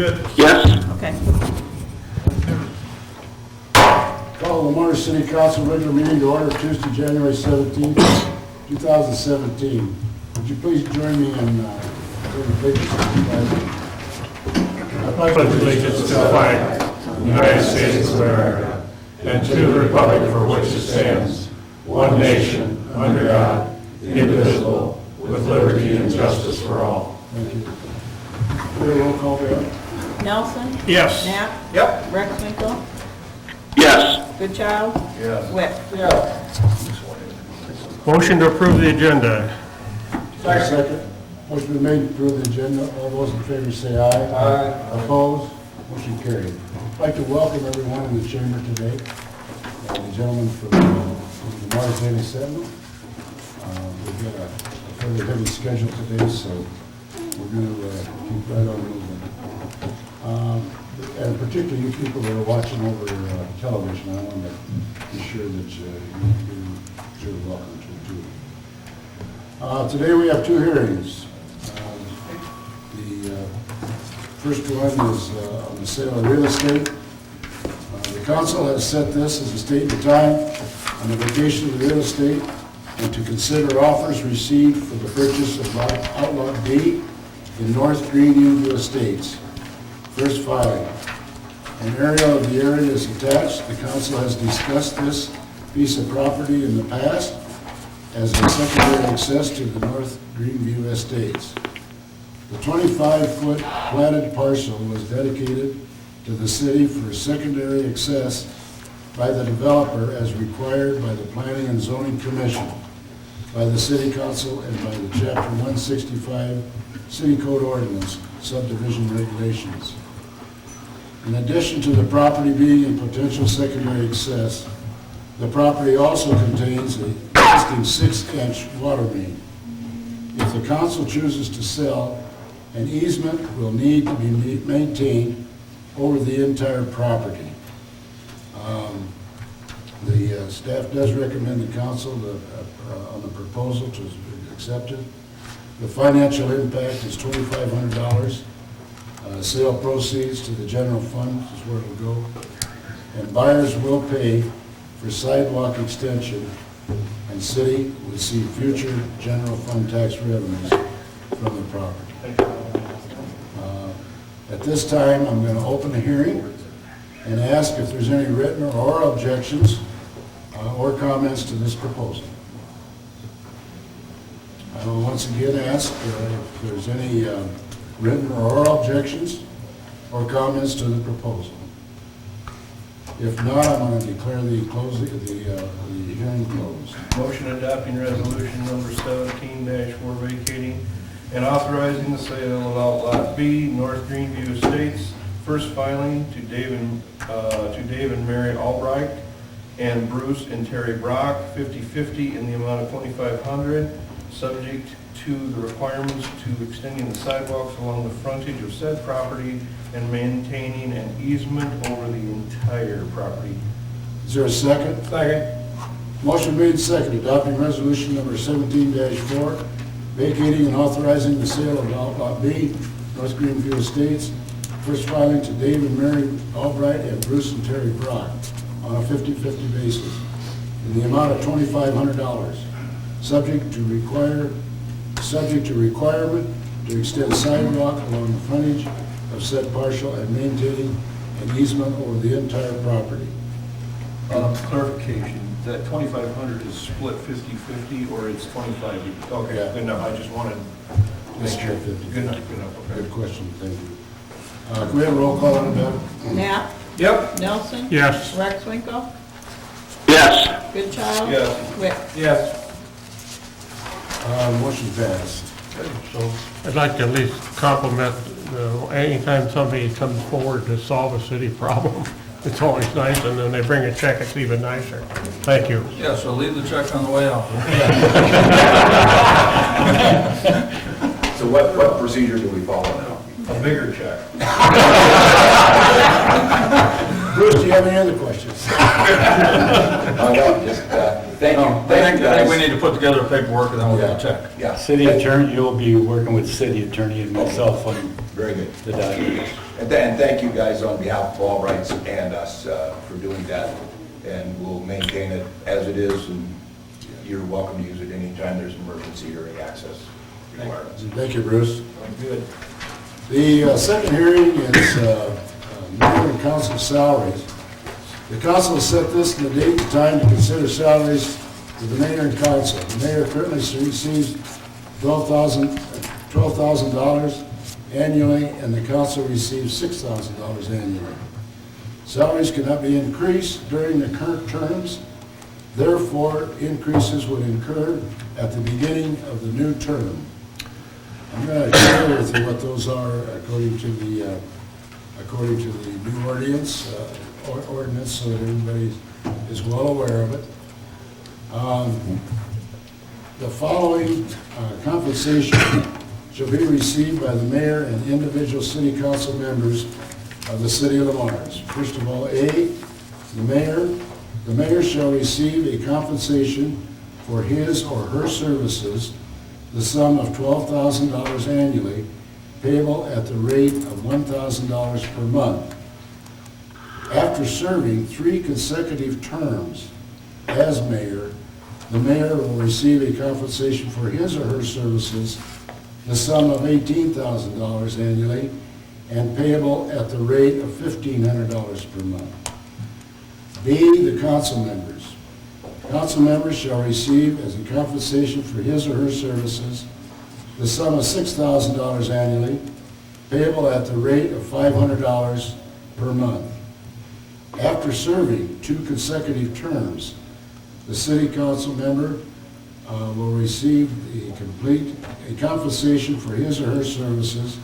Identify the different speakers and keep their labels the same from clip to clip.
Speaker 1: Good.
Speaker 2: Yes.
Speaker 3: Okay.
Speaker 4: Call the Lamar City Council regular meeting to order Tuesday, January 17th, 2017. Would you please join me in saying the pledge to the flag?
Speaker 1: I pledge allegiance to the flag of the United States of America and to the republic for which it stands, one nation, under God, indivisible, with liberty and justice for all.
Speaker 4: Thank you. Do a roll call, Bill.
Speaker 3: Nelson?
Speaker 1: Yes.
Speaker 3: Knapp?
Speaker 1: Yep.
Speaker 3: Rexwinkle?
Speaker 2: Yes.
Speaker 3: Goodchild?
Speaker 1: Yes.
Speaker 3: Wick?
Speaker 1: Motion to approve the agenda.
Speaker 4: Second. Motion been made to approve the agenda. All those in favor say aye. Aye. Opposed? Motion carried. I'd like to welcome everyone in the chamber today. The gentleman from the Lamar Daily Sentinel. We've got a fairly heavy schedule today, so we're going to keep right on moving. And particularly you people that are watching over television, I want to be sure that you're welcome to too. Today we have two hearings. The first one is on the sale of real estate. The council has set this as a statement of time on the vacation of the real estate and to consider offers received for the purchase of Outlot B in North Greenview Estates. First filing. An aerial of the area is attached. The council has discussed this piece of property in the past as a secondary access to the North Greenview Estates. The 25-foot platted parcel was dedicated to the city for secondary access by the developer as required by the Planning and Zoning Commission, by the City Council, and by the Chapter 165 City Code Ordinance subdivision regulations. In addition to the property being in potential secondary access, the property also contains an existing 6-inch water main. If the council chooses to sell, an easement will need to be maintained over the entire property. The staff does recommend the council on the proposal to accept it. The financial impact is $2,500. Sale proceeds to the general fund is where it will go. And buyers will pay for sidewalk extension, and city will see future general fund tax revenues from the property. At this time, I'm going to open the hearing and ask if there's any written or oral objections or comments to this proposal. I will once again ask if there's any written or oral objections or comments to the proposal. If not, I'm going to declare the hearing closed.
Speaker 5: Motion adopting resolution number 17-4 vacating and authorizing the sale of Outlot B, North Greenview Estates. First filing to Dave and Mary Albright and Bruce and Terry Brock, 50/50 in the amount of $2,500, subject to the requirements to extending the sidewalks along the frontage of said property and maintaining an easement over the entire property.
Speaker 4: Is there a second?
Speaker 5: Second.
Speaker 4: Motion made second, adopting resolution number 17-4, vacating and authorizing the sale of Outlot B, North Greenview Estates. First filing to Dave and Mary Albright and Bruce and Terry Brock on a 50/50 basis in the amount of $2,500, subject to requirement to extend sidewalk along the frontage of said parcel and maintaining an easement over the entire property.
Speaker 5: Clarification, that 2,500 is split 50/50 or it's 25? Okay,
Speaker 4: Yeah.
Speaker 5: good enough, I just wanted to make
Speaker 4: It's
Speaker 5: sure.
Speaker 4: 50.
Speaker 5: Good enough, okay.
Speaker 4: Good question, thank you. Can we have a roll call on that?
Speaker 3: Knapp?
Speaker 5: Yep.
Speaker 3: Nelson?
Speaker 1: Yes.
Speaker 3: Rexwinkle?
Speaker 2: Yes.
Speaker 3: Goodchild?
Speaker 5: Yes.
Speaker 3: Wick?
Speaker 5: Yes.
Speaker 4: Motion passed.
Speaker 1: So I'd like to at least compliment, anytime somebody comes forward to solve a city problem, it's always nice, and then they bring a check, it's even nicer. Thank you.
Speaker 6: Yeah, so leave the check on the way out.
Speaker 7: So what procedure do we follow now?
Speaker 5: A bigger check.
Speaker 4: Bruce, do you have any other questions?
Speaker 7: No, just, thank you.
Speaker 6: I think we need to put together paperwork and then we'll get a check.
Speaker 7: Yeah,
Speaker 8: City attorney, you'll be working with city attorney and myself on
Speaker 7: very good.
Speaker 8: the documents.
Speaker 7: And thank you guys on behalf of all rights and us for doing that. And we'll maintain it as it is, and you're welcome to use it anytime there's an emergency or any access requirements.
Speaker 4: Thank you, Bruce.
Speaker 7: Good.
Speaker 4: The second hearing is mayor and council salaries. The council has set this in the date and time to consider salaries of the mayor and council. The mayor currently receives $12,000 annually, and the council receives $6,000 annually. Salaries cannot be increased during the current terms. Therefore, increases would incur at the beginning of the new term. I'm going to share with you what those are according to the new ordinance, so that everybody is well aware of it. The following compensation shall be received by the mayor and individual city council members of the city of Lamar's. First of all, A, the mayor shall receive a compensation for his or her services, the sum of $12,000 annually, payable at the rate of $1,000 per month. After serving 3 consecutive terms as mayor, the mayor will receive a compensation for his or her services, the sum of $18,000 annually, and payable at the rate of $1,500 per month. B, the council members. Council members shall receive as a compensation for his or her services the sum of $6,000 annually, payable at the rate of $500 per month. After serving 2 consecutive terms, the city council member will receive a compensation for his or her services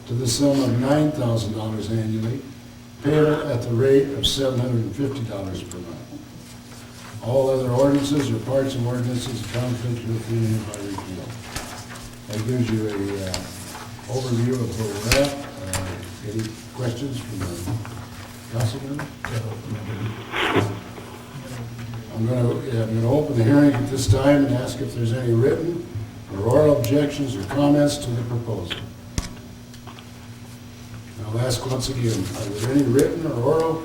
Speaker 4: to the sum of $9,000 annually, payable at the rate of $750 per month. All other ordinances or parts of ordinances conflict with the by repeal. That gives you a overview of where we're at. Any questions from the council member? I'm going to open the hearing at this time and ask if there's any written or oral objections or comments to the proposal. I'll ask once again, are there any written or oral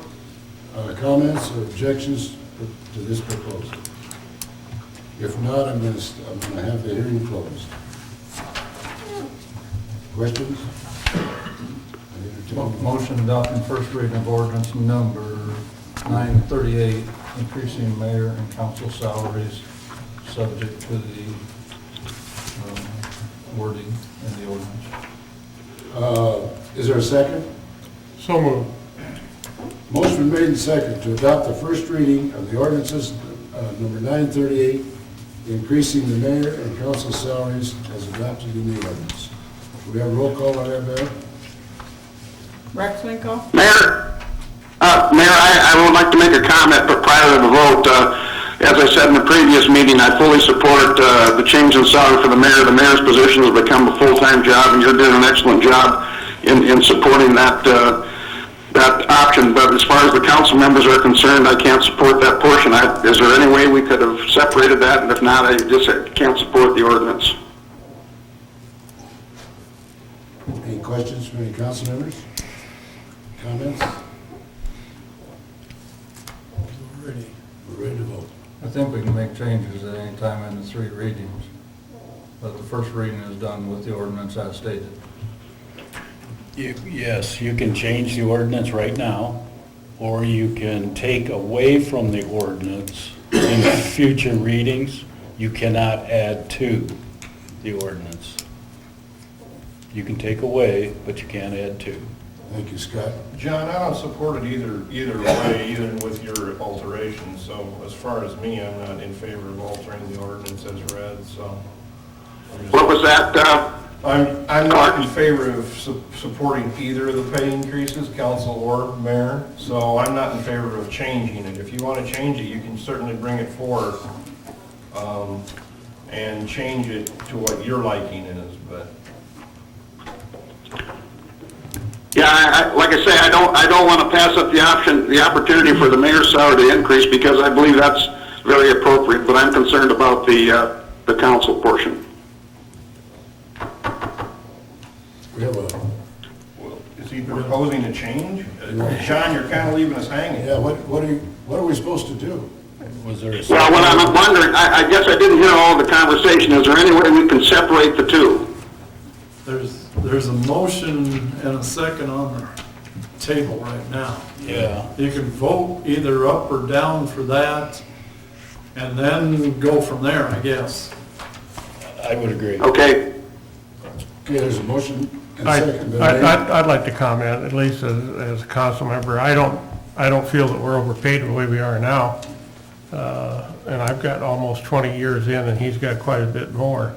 Speaker 4: comments or objections to this proposal? If not, I'm going to have the hearing closed. Questions?
Speaker 6: Motion adopting first reading of ordinance number 938, increasing mayor and council salaries, subject to the wording in the ordinance.
Speaker 4: Is there a second?
Speaker 1: So moved.
Speaker 4: Motion made and second to adopt the first reading of the ordinances number 938, increasing the mayor and council salaries as adopted in the ordinance. We have a roll call on that, Mayor?
Speaker 3: Rex Winkel?
Speaker 2: Mayor, I would like to make a comment, but prior to the vote, as I said in the previous meeting, I fully support the change in salary for the mayor. The mayor's position has become a full-time job, and you're doing an excellent job in supporting that option. But as far as the council members are concerned, I can't support that portion. Is there any way we could have separated that? And if not, I just can't support the ordinance.
Speaker 4: Any questions from any council members? Comments? We're ready to vote.
Speaker 6: I think we can make changes at any time in the 3 readings, but the first reading is done with the ordinance as stated.
Speaker 8: Yes, you can change the ordinance right now, or you can take away from the ordinance in future readings. You cannot add to the ordinance. You can take away, but you can't add to.
Speaker 4: Thank you, Scott.
Speaker 5: John, I don't support it either way, even with your alterations. So as far as me, I'm not in favor of altering the ordinance as read, so.
Speaker 2: What was that?
Speaker 5: I'm not in favor of supporting either of the pay increases, council or mayor, so I'm not in favor of changing it. If you want to change it, you can certainly bring it forward and change it to what your liking is, but.
Speaker 2: Yeah, like I say, I don't want to pass up the opportunity for the mayor's salary to increase, because I believe that's very appropriate, but I'm concerned about the council portion.
Speaker 4: We have a,
Speaker 5: Well, it's either proposing a change? John, you're kind of leaving us hanging.
Speaker 4: Yeah, what are we supposed to do?
Speaker 8: Was there a
Speaker 2: Well, what I'm wondering, I guess I didn't hear all the conversation. Is there any way we can separate the two?
Speaker 9: There's a motion and a second on the table right now.
Speaker 8: Yeah,
Speaker 9: You can vote either up or down for that, and then go from there, I guess.
Speaker 8: I would agree.
Speaker 2: Okay,
Speaker 4: Okay, there's a motion and a second. been made.
Speaker 1: I'd like to comment, at least as a council member. I don't feel that we're overpaid the way we are now. And I've got almost 20 years in, and he's got quite a bit more.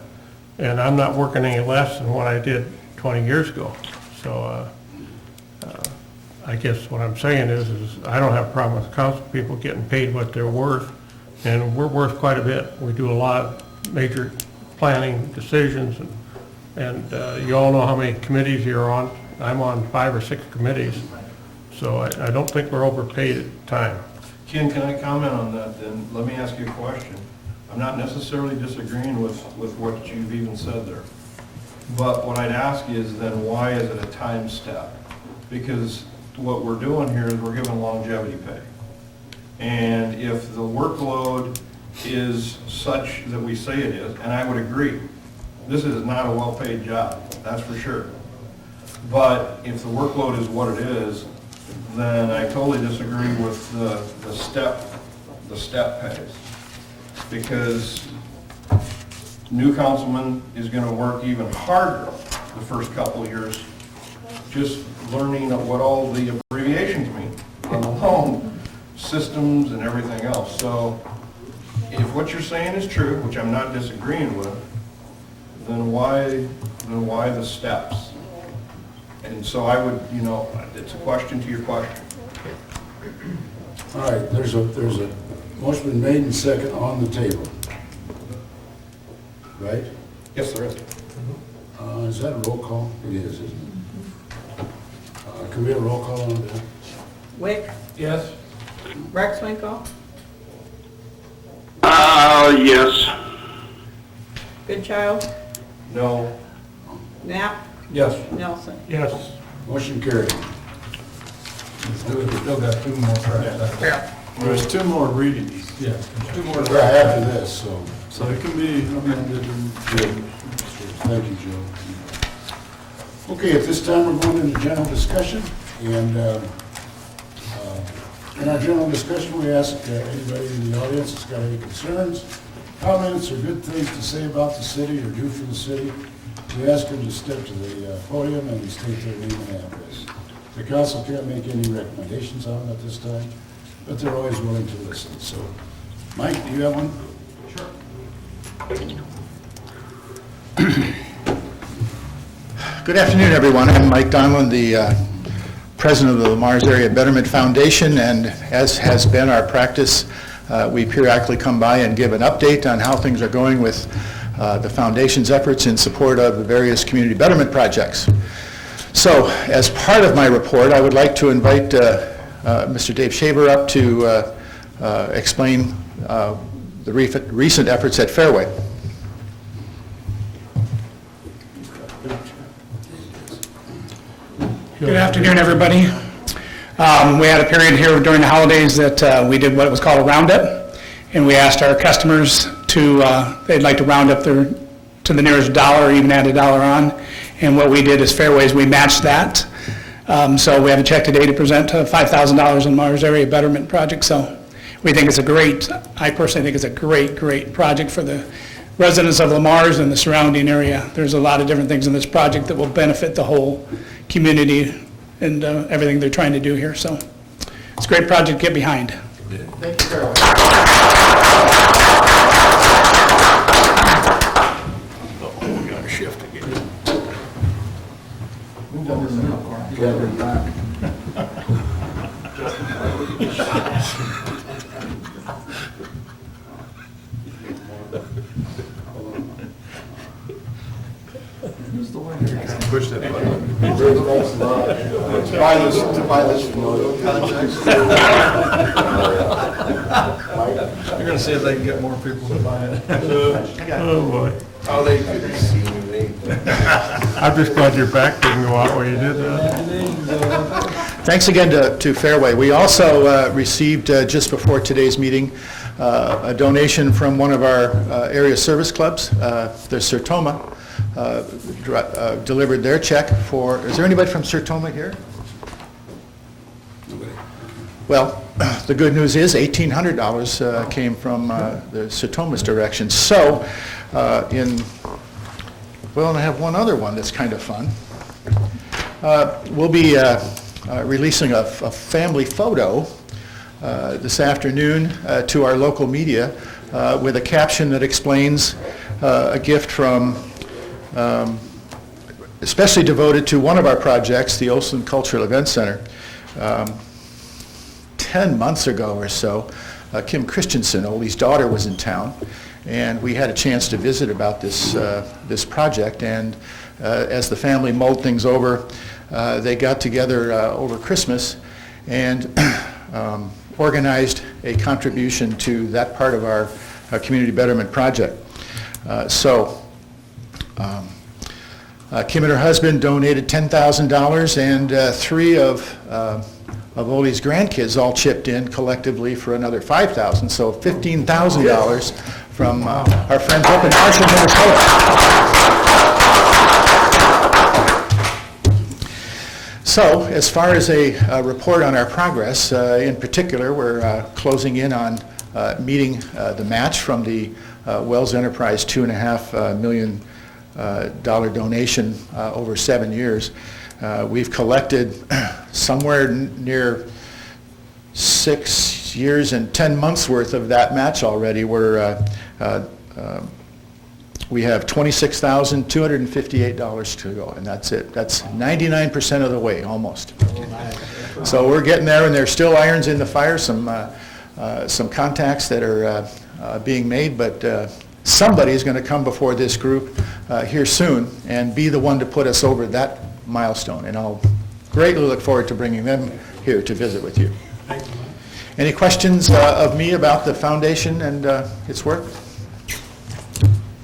Speaker 1: And I'm not working any less than what I did 20 years ago. So I guess what I'm saying is I don't have a problem with council people getting paid what they're worth, and we're worth quite a bit. We do a lot of major planning decisions, and you all know how many committees you're on. I'm on 5 or 6 committees, so I don't think we're overpaid at the time.
Speaker 5: Ken, can I comment on that then? Let me ask you a question. I'm not necessarily disagreeing with what you've even said there. But what I'd ask is then why is it a time step? Because what we're doing here is we're giving longevity pay. And if the workload is such that we say it is, and I would agree, this is not a well-paid job, that's for sure. But if the workload is what it is, then I totally disagree with the step pays. Because new councilman is gonna work even harder the first couple of years, just learning what all the abbreviations mean, let alone systems and everything else. So if what you're saying is true, which I'm not disagreeing with, then why the steps? And so I would, it's a question to your question.
Speaker 4: All right, there's a motion been made and second on the table. Right?
Speaker 5: Yes, there is.
Speaker 4: Is that a roll call? It is, isn't it? Can we have a roll call on that?
Speaker 3: Wick,
Speaker 5: Yes.
Speaker 3: Rexwinkle,
Speaker 2: yes.
Speaker 3: Goodchild,
Speaker 5: No.
Speaker 3: Knapp,
Speaker 5: Yes.
Speaker 3: Nelson.
Speaker 1: Yes.
Speaker 4: Motion carried.
Speaker 6: We still got 2 more.
Speaker 9: There's 2 more readings,
Speaker 6: Yeah.
Speaker 9: 2 more,
Speaker 4: Yeah, after this, so,
Speaker 9: so it can be amended and
Speaker 4: thank you, Joe. Okay, at this time, we're going into general discussion, and in our general discussion, we ask anybody in the audience that's got any concerns, comments, or good things to say about the city or do for the city, we ask them to step to the podium and state their name and address. The council can't make any recommendations on them at this time, but they're always willing to listen. So, Mike, do you have one?
Speaker 10: Good afternoon, everyone. I'm Mike Donlin, the president of the Lamar's Area Betterment Foundation, and as has been our practice, we periodically come by and give an update on how things are going with the foundation's efforts in support of the various community betterment projects. So, as part of my report, I would like to invite Mr. Dave Shaver up to explain the recent efforts at Fairway.
Speaker 11: Good afternoon, everybody. We had a period here during the holidays that we did what was called a roundup, and we asked our customers they'd like to round up to the nearest dollar, even add $1 on. And what we did as Fairways, we matched that. So we have a check today to present $5,000 in Mars Area Betterment Project. So we think it's I personally think it's a great project for the residents of Lamar's and the surrounding area. There's a lot of different things in this project that will benefit the whole community and everything they're trying to do here. So it's a great project to get behind.
Speaker 4: Thank you, Carol.
Speaker 1: We got to shift again.
Speaker 9: push that button.
Speaker 4: To buy this contract.
Speaker 9: You're gonna see if they can get more people to buy it.
Speaker 1: Oh, boy.
Speaker 7: Oh, they couldn't see me.
Speaker 1: I'm just glad your back didn't go out when you did that.
Speaker 10: Thanks again to Fairway. We also received, just before today's meeting, a donation from one of our area service clubs, the Sertoma, delivered their check for, is there anybody from Sertoma here? Well, the good news is $1,800 came from the Sertoma's direction. So, well, and I have one other one that's kind of fun. We'll be releasing a family photo this afternoon to our local media with a caption that explains a gift from, especially devoted to one of our projects, the Olson Cultural Event Center. 10 months ago or so, Kim Christensen, Ole's daughter, was in town, and we had a chance to visit about this project. And as the family mulled things over, they got together over Christmas and organized a contribution to that part of our community betterment project. Kim and her husband donated $10,000, and three of Ole's grandkids all chipped in collectively for another $5,000, so $15,000 from our friends up in Marshall, Minnesota. So, as far as a report on our progress, in particular, we're closing in on meeting the match from the Wells Enterprise $2.5 million donation over 7 years. We've collected somewhere near 6 years and 10 months worth of that match already. We have $26,258 to go, and that's it. That's 99% of the way, almost. So we're getting there, and there's still irons in the fire, some contacts that are being made, but somebody is going to come before this group here soon and be the one to put us over that milestone, and I'll greatly look forward to bringing them here to visit with you. Any questions of me about the foundation and its work?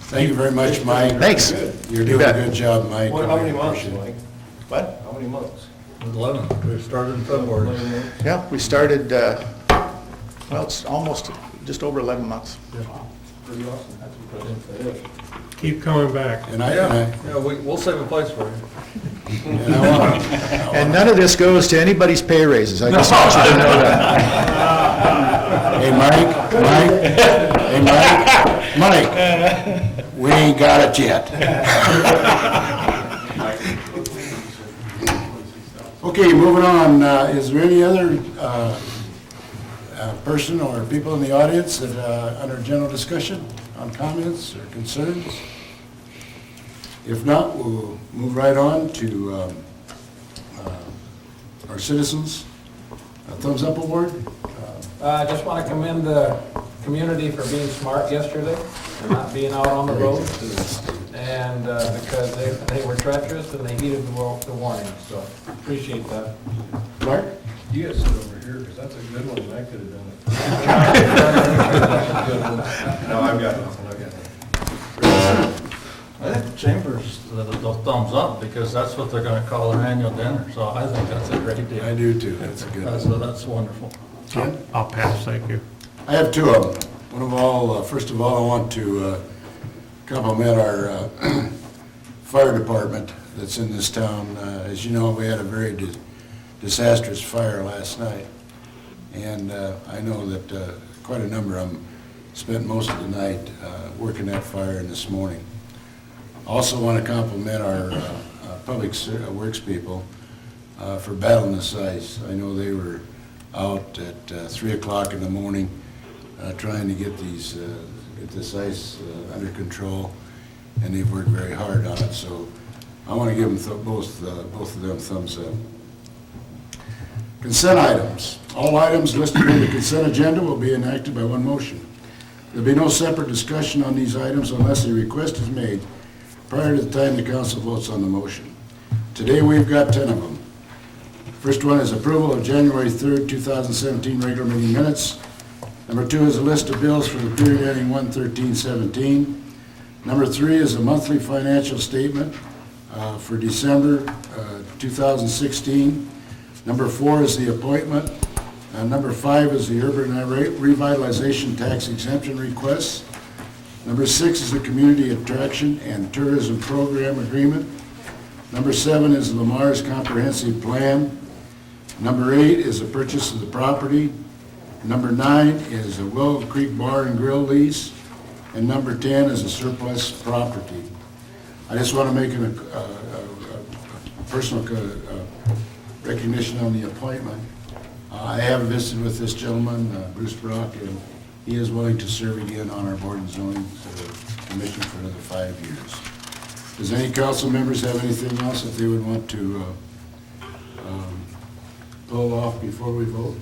Speaker 4: Thank you very much, Mike.
Speaker 10: Thanks.
Speaker 4: You're doing a good job, Mike.
Speaker 5: How many months, Mike?
Speaker 10: What?
Speaker 5: How many months?
Speaker 6: 11, we started in February.
Speaker 10: Yeah, we started, well, it's almost just over 11 months.
Speaker 5: Pretty awesome.
Speaker 1: Keep coming back.
Speaker 4: And I,
Speaker 6: Yeah, we'll save a place for you.
Speaker 4: and I want to,
Speaker 10: And none of this goes to anybody's pay raises. I just want you to know that.
Speaker 4: hey, Mike, we ain't got it yet. Okay, moving on, is there any other person or people in the audience that, under general discussion on comments or concerns? If not, we'll move right on to our citizens. Thumbs Up Award.
Speaker 12: I just want to commend the community for being smart yesterday and not being out on the road. And because they were treacherous and they heeded the warning, so appreciate that.
Speaker 4: Clark?
Speaker 5: You guys sit over here, because that's a good one, and I could have done it. No, I've got nothing,
Speaker 6: I think the Chambers, the thumbs up, because that's what they're going to call their annual dinner, so I think that's a great deal.
Speaker 4: I do too, that's a good one.
Speaker 6: That's wonderful.
Speaker 4: Ken?
Speaker 1: I'll pass, thank you.
Speaker 4: I have two of them. First of all, I want to compliment our fire department that's in this town. As you know, we had a very disastrous fire last night, and I know that quite a number of them spent most of the night working that fire and this morning. I also want to compliment our public works people for battling this ice. I know they were out at 3 o'clock in the morning trying to get this ice under control, and they've worked very hard on it. So I want to give them both of them thumbs up. Consent items. All items listed in the consent agenda will be enacted by one motion. There'll be no separate discussion on these items unless a request is made prior to the time the council votes on the motion. Today we've got 10 of them. First one is approval of January 3rd, 2017 regular meeting minutes. Number 2 is a list of bills for the period ending 1/13/17. Number 3 is a monthly financial statement for December 2016. Number 4 is the appointment. Number 5 is the urban revitalization tax exemption request. Number 6 is the community attraction and tourism program agreement. Number 7 is Lamar's comprehensive plan. Number 8 is the purchase of the property. Number 9 is a Willow Creek Bar and Grill lease. And number 10 is a surplus property. I just want to make a personal recognition on the appointment. I have visited with this gentleman, Bruce Brock, and he is willing to serve again on our Board and Zoning Commission for another 5 years. Does any council members have anything else that they would want to pull off before we vote?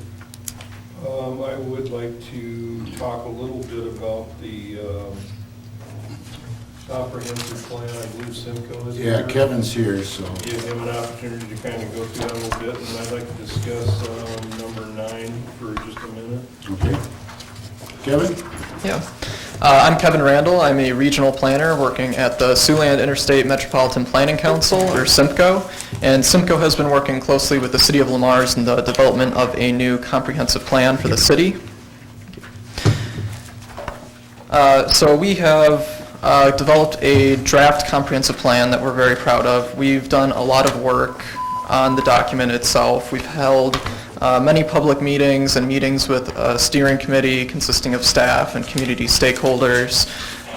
Speaker 5: I would like to talk a little bit about the comprehensive plan. I believe Simcoe is here.
Speaker 4: Yeah, Kevin's here, so.
Speaker 5: Give him an opportunity to kind of go through that a little bit, and I'd like to discuss number 9 for just a minute.
Speaker 4: Okay. Kevin?
Speaker 13: Yeah. I'm Kevin Randall. I'm a regional planner working at the Siouxland Interstate Metropolitan Planning Council, or SIMCO. And SIMCO has been working closely with the City of Lamar's in the development of a new comprehensive plan for the city. So we have developed a draft comprehensive plan that we're very proud of. We've done a lot of work on the document itself. We've held many public meetings and meetings with a steering committee consisting of staff and community stakeholders.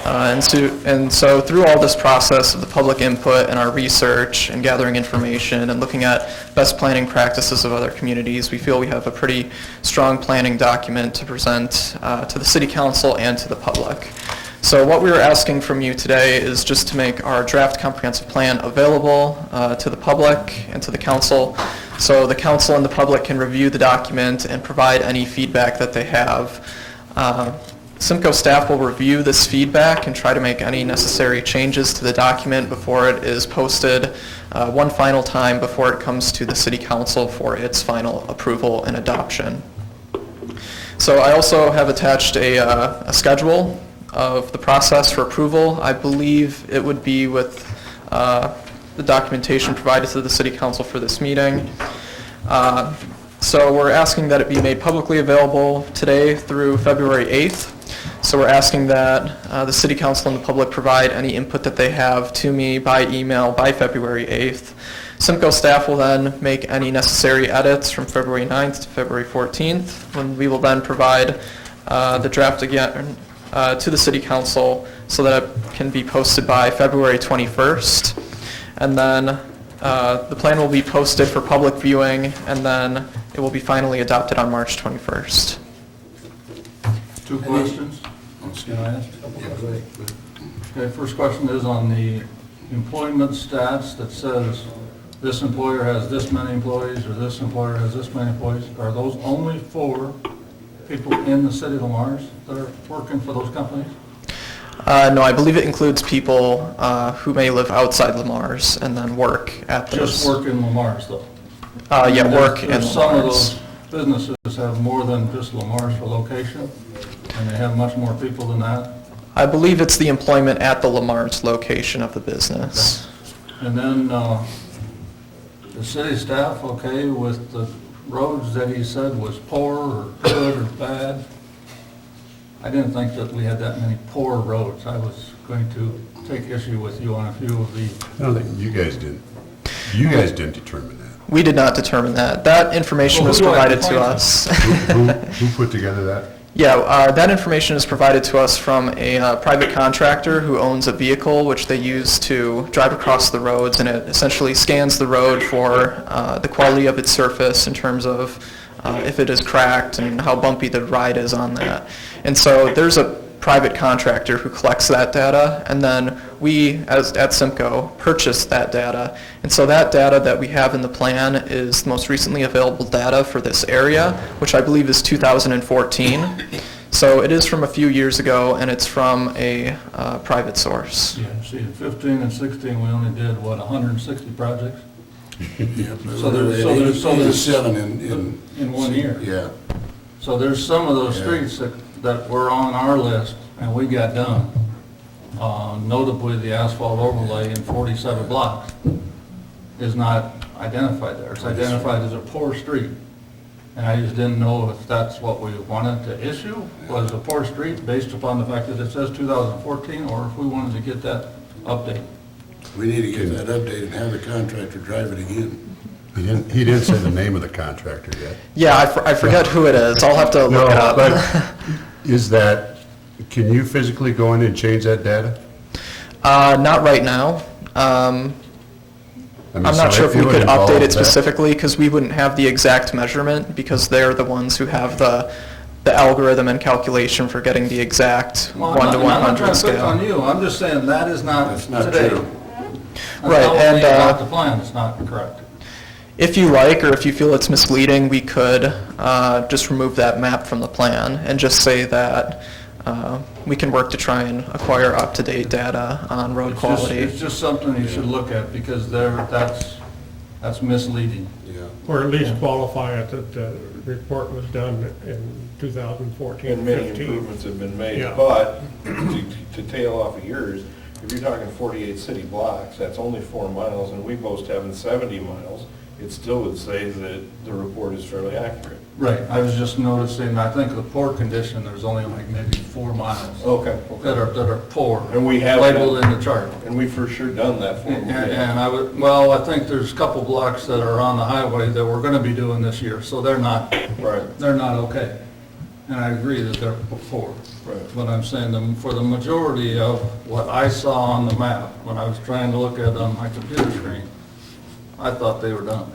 Speaker 13: And so through all this process of the public input and our research and gathering information and looking at best planning practices of other communities, we feel we have a pretty strong planning document to present to the City Council and to the public. So what we are asking from you today is just to make our draft comprehensive plan available to the public and to the council, so the council and the public can review the document and provide any feedback that they have. SIMCO staff will review this feedback and try to make any necessary changes to the document before it is posted one final time before it comes to the City Council for its final approval and adoption. So I also have attached a schedule of the process for approval. I believe it would be with the documentation provided to the City Council for this meeting. So we're asking that it be made publicly available today through February 8th. So we're asking that the City Council and the public provide any input that they have to me by email by February 8th. SIMCO staff will then make any necessary edits from February 9th to February 14th, when we will then provide the draft again to the City Council so that it can be posted by February 21st. And then the plan will be posted for public viewing, and then it will be finally adopted on March 21st.
Speaker 6: Two questions. Can I ask? Okay, first question is on the employment stats that says this employer has this many employees or this employer has this many employees. Are those only for people in the city of Lamar's that are working for those companies?
Speaker 13: No, I believe it includes people who may live outside Lamar's and then work at those.
Speaker 6: Just work in Lamar's though?
Speaker 13: Yeah, work in
Speaker 6: Some of
Speaker 13: Lamar's.
Speaker 6: those businesses have more than just Lamar's for location, and they have much more people than that.
Speaker 13: I believe it's the employment at the Lamar's location of the business.
Speaker 6: And then the city staff, okay, with the roads that he said was poor or good or bad? I didn't think that we had that many poor roads. I was going to take issue with you on a few of the...
Speaker 14: I don't think you guys did. You guys didn't determine that.
Speaker 13: We did not determine that. That information was provided to us.
Speaker 14: Who put together that?
Speaker 13: Yeah, that information is provided to us from a private contractor who owns a vehicle which they use to drive across the roads, and it essentially scans the road for the quality of its surface in terms of if it is cracked and how bumpy the ride is on that. And so there's a private contractor who collects that data, and then we, at SIMCO, purchase that data. And so that data that we have in the plan is the most recently available data for this area, which I believe is 2014. So it is from a few years ago, and it's from a private source.
Speaker 6: Yeah, see, in 15 and 16, we only did, what, 160 projects?
Speaker 4: Yeah,
Speaker 6: So there's
Speaker 4: 7
Speaker 6: in 1 year.
Speaker 4: Yeah.
Speaker 6: So there's some of those streets that were on our list, and we got done. notably the asphalt overlay in 47 blocks, is not identified there. It's identified as a poor street. And I just didn't know if that's what we wanted to issue, was a poor street based upon the fact that it says 2014, or if we wanted to get that update.
Speaker 4: We need to get that updated and have the contractor drive it again.
Speaker 14: He didn't say the name of the contractor yet.
Speaker 13: Yeah, I forget who it is. I'll have to look it up.
Speaker 14: But is that, can you physically go in and change that data?
Speaker 13: Not right now. I'm not sure if we could update it specifically, because we wouldn't have the exact measurement, because they're the ones who have the algorithm and calculation for getting the exact 1 to 100
Speaker 6: I'm not trying to pick
Speaker 13: scale.
Speaker 6: on you, I'm just saying that is not today.
Speaker 4: true.
Speaker 13: Right, and,
Speaker 6: Not the plan, it's not correct.
Speaker 13: If you like, or if you feel it's misleading, we could just remove that map from the plan and just say that we can work to try and acquire up-to-date data on road quality.
Speaker 6: It's just something you should look at, because that's misleading.
Speaker 1: Or at least qualify it that the report was done in 2014,
Speaker 5: And many
Speaker 1: 15.
Speaker 5: improvements have been made,
Speaker 1: Yeah.
Speaker 5: but to tail off of yours, if you're talking 48 city blocks, that's only 4 miles, and we boast having 70 miles, it still would say that the report is fairly accurate.
Speaker 6: Right, I was just noticing, I think the poor condition, there's only like maybe 4 miles
Speaker 5: Okay.
Speaker 6: that are poor.
Speaker 5: And we have
Speaker 6: labeled in the chart.
Speaker 5: And we for sure done that for them.
Speaker 6: And I would, well, I think there's a couple blocks that are on the highway that we're gonna be doing this year, so they're not okay. And I agree that they're poor.
Speaker 5: Right.
Speaker 6: But I'm saying for the majority of what I saw on the map, when I was trying to look at it on my computer screen, I thought they were done.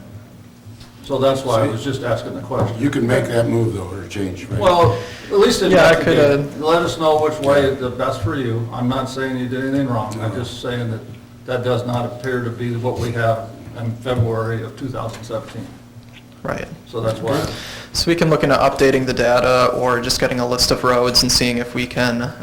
Speaker 6: So that's why I was just asking the question.
Speaker 4: You can make that move though, or change, right?
Speaker 6: Well, at least
Speaker 13: Yeah, I could,
Speaker 6: investigate. Let us know which way is the best for you. I'm not saying you did anything wrong. I'm just saying that does not appear to be what we have in February of 2017.
Speaker 13: Right.
Speaker 6: So that's why.
Speaker 13: So we can look into updating the data or just getting a list of roads and seeing if we can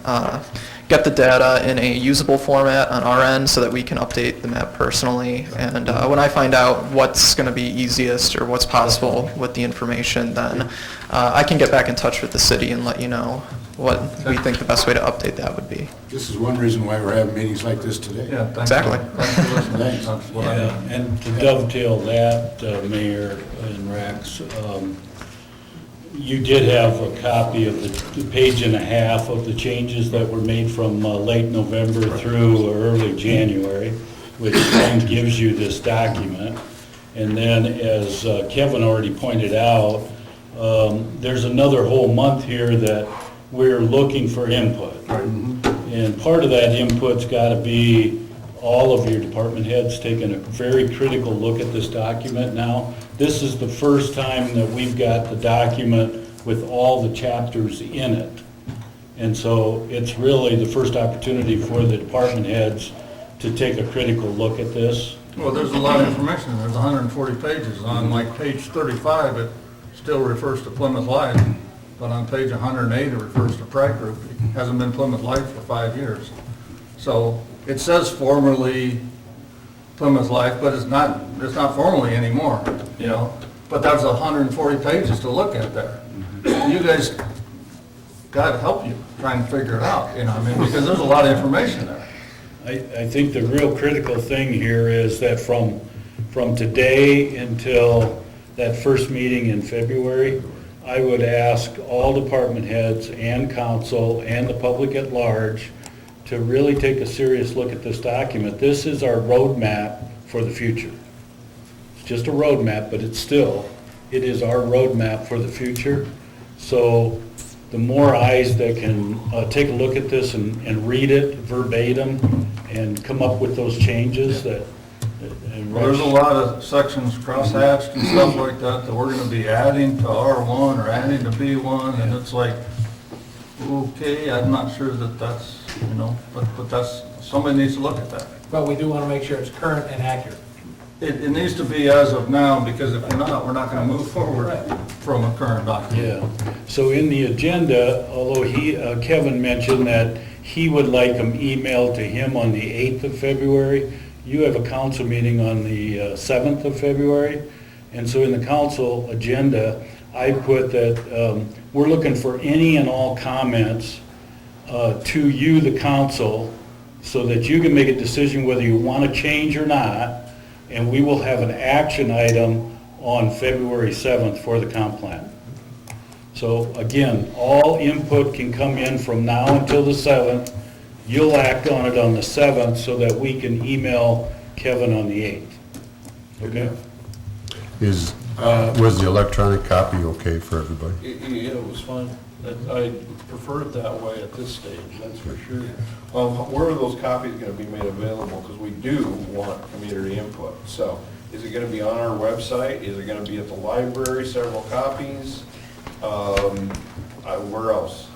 Speaker 13: get the data in a usable format on our end so that we can update the map personally. And when I find out what's going to be easiest or what's possible with the information, then I can get back in touch with the city and let you know what we think the best way to update that would be.
Speaker 4: This is one reason why we're having meetings like this today.
Speaker 6: Yeah, thanks.
Speaker 13: Exactly.
Speaker 6: Thanks for listening.
Speaker 4: Thanks.
Speaker 6: That's what I
Speaker 8: Yeah, and to dovetail that, Mayor and Rex, you did have a copy of the page and a half of the changes that were made from late November through early January, which then gives you this document. And then, as Kevin already pointed out, there's another whole month here that we're looking for input. And part of that input's got to be all of your department heads taking a very critical look at this document now. This is the first time that we've got the document with all the chapters in it. And so it's really the first opportunity for the department heads to take a critical look at this.
Speaker 6: Well, there's a lot of information. There's 140 pages. On like page 35, it still refers to Plymouth Life, but on page 108, it refers to Pride Group. It hasn't been Plymouth Life for 5 years. So it says formerly Plymouth Life, but it's not formally anymore, you know? But that's 140 pages to look at there. You guys, God help you trying to figure it out, you know, I mean, because there's a lot of information there.
Speaker 8: I think the real critical thing here is that from today until that first meeting in February, I would ask all department heads and council and the public at large to really take a serious look at this document. This is our roadmap for the future. It's just a roadmap, but it is our roadmap for the future. So the more eyes that can take a look at this and read it verbatim and come up with those changes that.
Speaker 6: Well, there's a lot of sections crosshatched and stuff like that that we're gonna be adding to R1 or adding to B1, and it's like, okay, I'm not sure that's, you know, but that's, somebody needs to look at that.
Speaker 12: But we do want to make sure it's current and accurate.
Speaker 6: It needs to be as of now, because if we're not gonna move forward from a current document.
Speaker 8: Yeah, so in the agenda, although Kevin mentioned that he would like them emailed to him on the 8th of February, you have a council meeting on the 7th of February, and so in the council agenda, I put that we're looking for any and all comments to you, the council, so that you can make a decision whether you want to change or not, and we will have an action item on February 7th for the comp plan. So again, all input can come in from now until the 7th. You'll act on it on the 7th so that we can email Kevin on the 8th. Okay?
Speaker 14: Was the electronic copy okay for everybody?
Speaker 5: Yeah, it was fine. I prefer it that way at this stage, that's for sure. Where are those copies gonna be made available? Because we do want community input. So is it gonna be on our website? Is it gonna be at the library, several copies? Where else?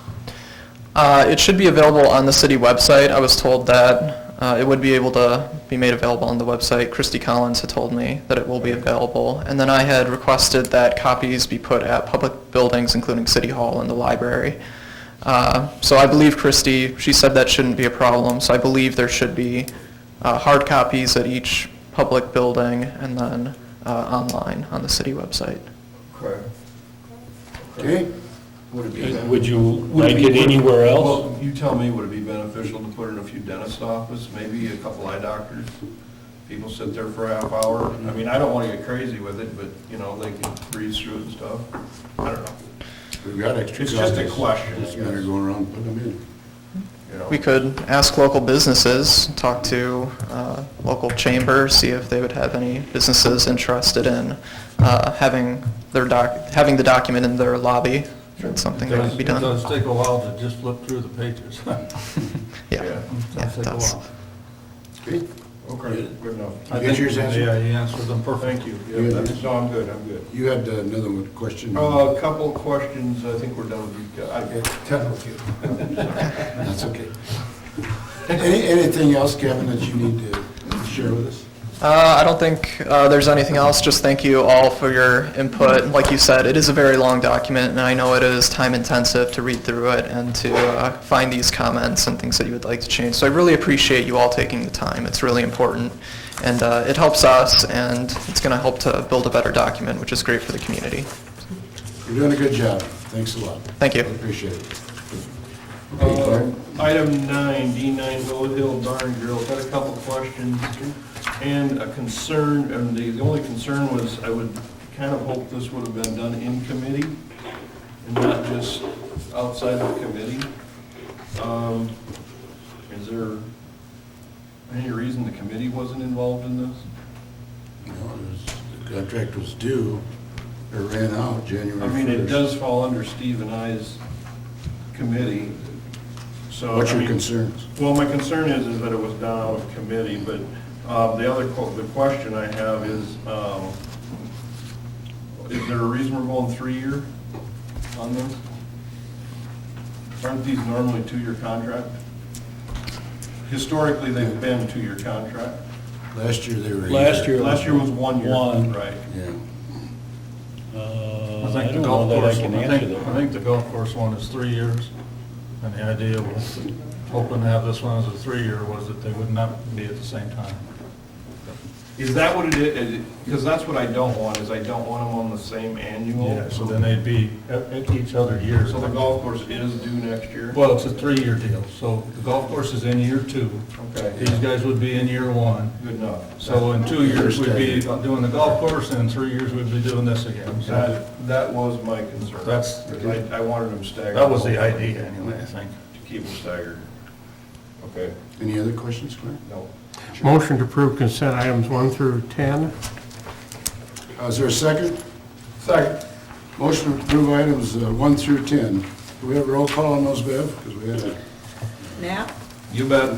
Speaker 13: It should be available on the city website. I was told that it would be able to be made available on the website. Christy Collins had told me that it will be available. And then I had requested that copies be put at public buildings, including City Hall and the library. So I believe Christy, she said that shouldn't be a problem. So I believe there should be hard copies at each public building and then online on the city website.
Speaker 5: Correct.
Speaker 4: Okay?
Speaker 8: Would you like it anywhere else?
Speaker 5: Well, you tell me, would it be beneficial to put in a few dentist offices, maybe a couple eye doctors? People sit there for a half hour. I mean, I don't want to get crazy with it, but, you know, they can breeze through it and stuff. I don't know.
Speaker 4: We've got extra
Speaker 5: It's just a
Speaker 4: copies.
Speaker 5: question.
Speaker 4: Just matter of going around and putting them in.
Speaker 5: You know.
Speaker 13: We could ask local businesses, talk to local chambers, see if they would have any businesses interested in having the document in their lobby. It's something that could be done.
Speaker 6: It does take a while to just flip through the pages.
Speaker 13: Yeah,
Speaker 6: It
Speaker 13: yeah,
Speaker 6: does
Speaker 13: it
Speaker 6: take a
Speaker 13: does.
Speaker 6: while.
Speaker 4: Okay?
Speaker 5: Okay, good enough.
Speaker 6: I
Speaker 4: You get
Speaker 6: think-
Speaker 4: yours answered?
Speaker 6: Yeah, he answered them perfect.
Speaker 5: Thank you. Yeah, no, I'm good, I'm good.
Speaker 4: You had another one question?
Speaker 5: A couple of questions, I think we're done with you. I get done with you.
Speaker 4: That's okay. Anything else, Kevin, that you need to share with us?
Speaker 13: I don't think there's anything else. Just thank you all for your input. Like you said, it is a very long document, and I know it is time intensive to read through it and to find these comments and things that you would like to change. So I really appreciate you all taking the time. It's really important, and it helps us, and it's going to help to build a better document, which is great for the community.
Speaker 4: You're doing a good job. Thanks a lot.
Speaker 13: Thank you.
Speaker 4: Appreciate it. Okay, Clark?
Speaker 5: Item 9, D9 Gold Hill Barn Grill, got a couple questions and a concern, and the only concern was I would kind of hope this would have been done in committee and not just outside of committee. Is there any reason the committee wasn't involved in this?
Speaker 4: The contract was due, it ran out January 1st.
Speaker 5: I mean, it does fall under Steve and I's committee, so.
Speaker 4: What's
Speaker 5: I
Speaker 4: your
Speaker 5: mean,
Speaker 4: concerns?
Speaker 5: Well, my concern is that it was done out of committee, but the question I have is there a reason we're going 3-year on this? Aren't these normally 2-year contract? Historically, they've been 2-year contract.
Speaker 4: Last year they were.
Speaker 8: Last year
Speaker 5: Was 1 year.
Speaker 8: One.
Speaker 5: Right.
Speaker 4: Yeah.
Speaker 6: I
Speaker 8: I
Speaker 6: think the
Speaker 8: don't know
Speaker 6: golf
Speaker 8: that I
Speaker 6: course,
Speaker 8: can
Speaker 6: I
Speaker 8: answer
Speaker 6: think,
Speaker 8: that.
Speaker 6: I think the golf course one is 3 years. And the idea was, hoping to have this one as a 3-year, was that they would not be at the same time.
Speaker 5: Is that what it is? Because that's what I don't want, is I don't want them on the same annual.
Speaker 6: Yeah, so then they'd be at each other year.
Speaker 5: So the golf course is due next year?
Speaker 6: Well, it's a 3-year deal, so the golf course is in year 2.
Speaker 5: Okay.
Speaker 6: These guys would be in year 1.
Speaker 5: Good enough.
Speaker 6: So in 2 years, we'd be doing the golf course, and in 3 years, we'd be doing this again. So
Speaker 5: That was my concern.
Speaker 6: That's-
Speaker 5: I wanted them staggered.
Speaker 6: that was the idea anyway, I think.
Speaker 5: To keep them staggered. Okay,
Speaker 4: Any other questions, Clark?
Speaker 5: no.
Speaker 1: Motion to approve consent items 1 through 10.
Speaker 4: Is there a second?
Speaker 5: Second.
Speaker 4: Motion to approve items 1 through 10. Do we have a roll call on those, Bev? Because we had a...
Speaker 3: Knapp,
Speaker 5: You bet.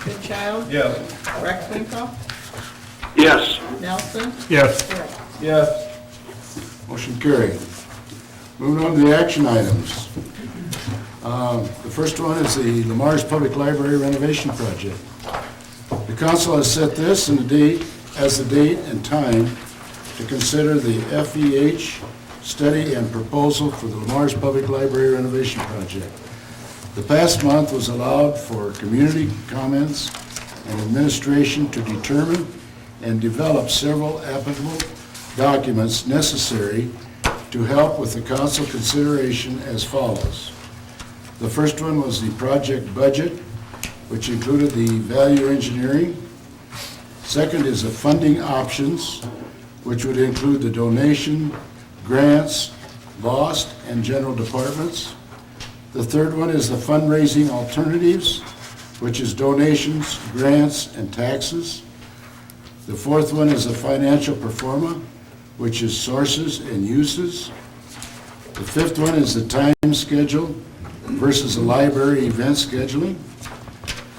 Speaker 3: Goodchild,
Speaker 5: Yes.
Speaker 3: Rex Winkel,
Speaker 2: Yes.
Speaker 3: Nelson,
Speaker 1: Yes.
Speaker 3: Brett.
Speaker 5: Yes.
Speaker 4: Motion carried. Moving on to the action items. The first one is the Lamar's Public Library renovation project. The council has set this and as the date and time to consider the FEH study and proposal for the Lamar's Public Library renovation project. The past month was allowed for community comments and administration to determine and develop several applicable documents necessary to help with the council consideration as follows. The first one was the project budget which included the value engineering. Second is the funding options, which would include the donation, grants, lost, and general departments. The third one is the fundraising alternatives, which is donations, grants, and taxes. The fourth one is the financial pro forma, which is sources and uses. The fifth one is the time schedule versus the library event scheduling.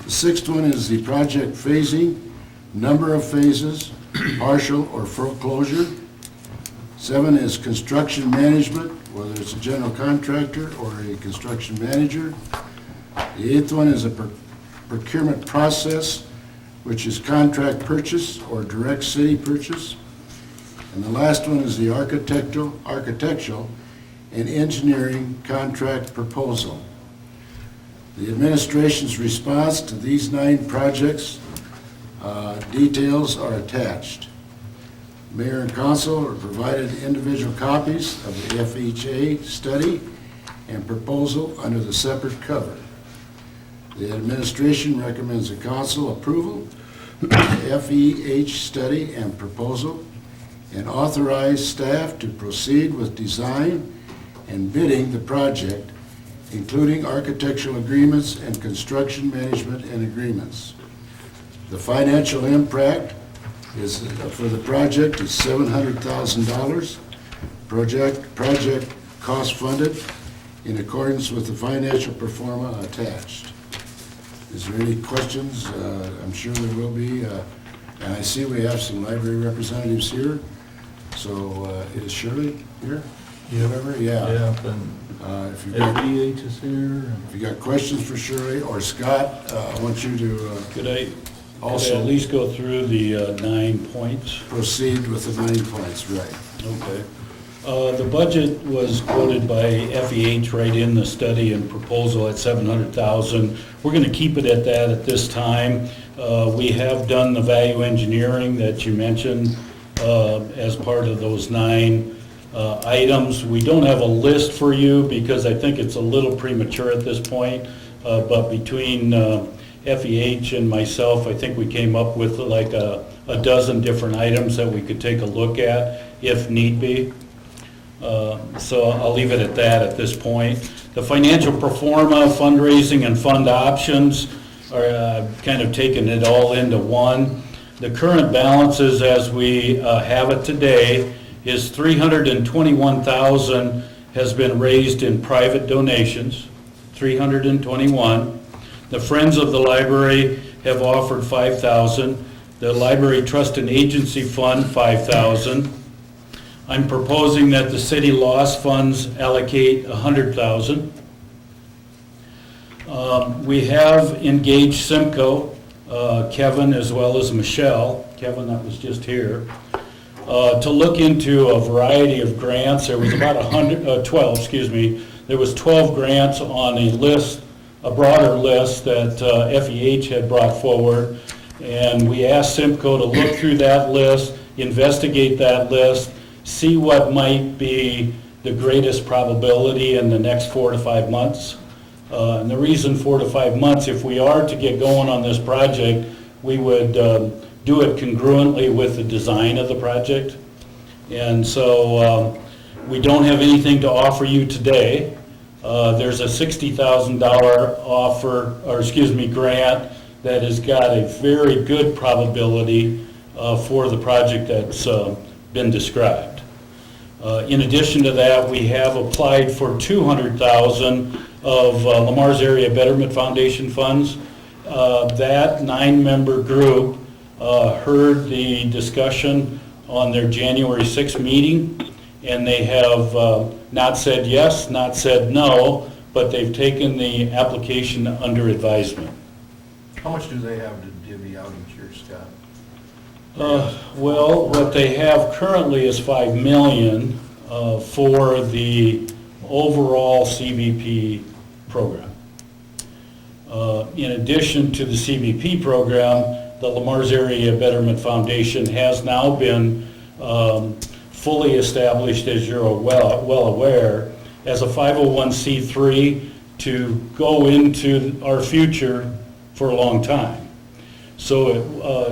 Speaker 4: The sixth one is the project phasing, number of phases, partial or full closure. 7 is construction management, whether it's a general contractor or a construction manager. The 8th one is a procurement process, which is contract purchase or direct city purchase. And the last one is the architectural and engineering contract proposal. The administration's response to these 9 projects, details are attached. Mayor and council are provided individual copies of the FHA study and proposal under the separate cover. The administration recommends the council approval of the FEH study and proposal and authorize staff to proceed with design and bidding the project, including architectural agreements and construction management and agreements. The financial impact is, for the project, is $700,000. Project cost funded in accordance with the financial pro forma attached. Is there any questions? I'm sure there will be. And I see we have some library representatives here. So is Shirley here? Yeah.
Speaker 6: Yeah, and
Speaker 4: If you've got,
Speaker 6: FEH is here.
Speaker 4: if you got questions for Shirley or Scott, I want you to
Speaker 8: Could I
Speaker 4: also
Speaker 8: at least go through the 9 points?
Speaker 4: proceed with the 9 points, right?
Speaker 8: Okay. The budget was quoted by FEH right in the study and proposal at $700,000. We're going to keep it at that at this time. We have done the value engineering that you mentioned as part of those 9 items. We don't have a list for you because I think it's a little premature at this point, but between FEH and myself, I think we came up with like a dozen different items that we could take a look at if need be. So I'll leave it at that at this point. The financial pro forma, fundraising, and fund options are kind of taking it all into one. The current balances as we have it today is $321,000 has been raised in private donations, 321. The Friends of the Library have offered $5,000. The Library Trust and Agency Fund, $5,000. I'm proposing that the city loss funds allocate $100,000. We have engaged Simco, Kevin as well as Michelle, Kevin that was just here, to look into a variety of grants. There was about 12 grants on a list, a broader list that FEH had brought forward. And we asked Simco to look through that list, investigate that list, see what might be the greatest probability in the next 4 to 5 months. And the reason 4 to 5 months, if we are to get going on this project, we would do it congruently with the design of the project. And so we don't have anything to offer you today. There's a $60,000 grant that has got a very good probability for the project that's been described. In addition to that, we have applied for $200,000 of Lamar's Area Betterment Foundation funds. That 9-member group heard the discussion on their January 6th meeting, and they have not said yes, not said no, but they've taken the application under advisement.
Speaker 5: How much do they have to divvy out each year, Scott?
Speaker 8: Well, what they have currently is $5 million for the overall CBP program. In addition to the CBP program, the Lamar's Area Betterment Foundation has now been fully established, as you're well aware, as a 501c3 to go into our future for a long time. So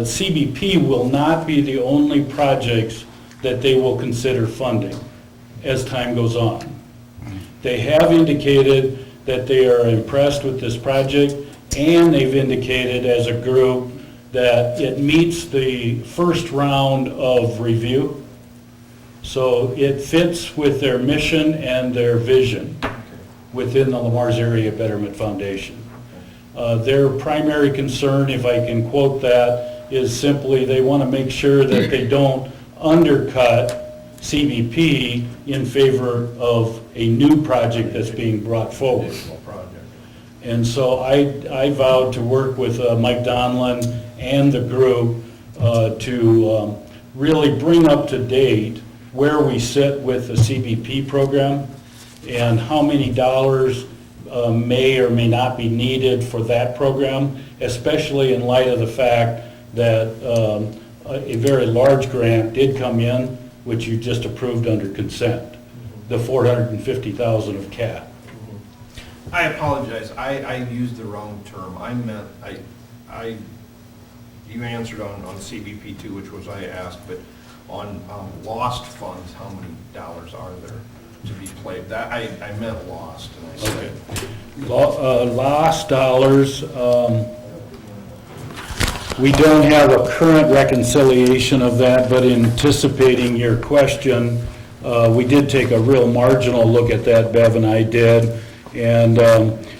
Speaker 8: CBP will not be the only projects that they will consider funding as time goes on. They have indicated that they are impressed with this project, and they've indicated as a group that it meets the first round of review. So it fits with their mission and their vision within the Lamar's Area Betterment Foundation. Their primary concern, if I can quote that, is simply they want to make sure that they don't undercut CBP in favor of a new project that's being brought forward. And so I vowed to work with Mike Donlin and the group to really bring up to date where we sit with the CBP program and how many dollars may or may not be needed for that program, especially in light of the fact that a very large grant did come in, which you just approved under consent, the $450,000 of CAT.
Speaker 5: I apologize, I used the wrong term. I meant, you answered on CBP two, which was I asked, but on lost funds, how many dollars are there to be played? That, I meant lost, and I said.
Speaker 8: Lost dollars, we don't have a current reconciliation of that, but anticipating your question, we did take a real marginal look at that, Bev and I did. And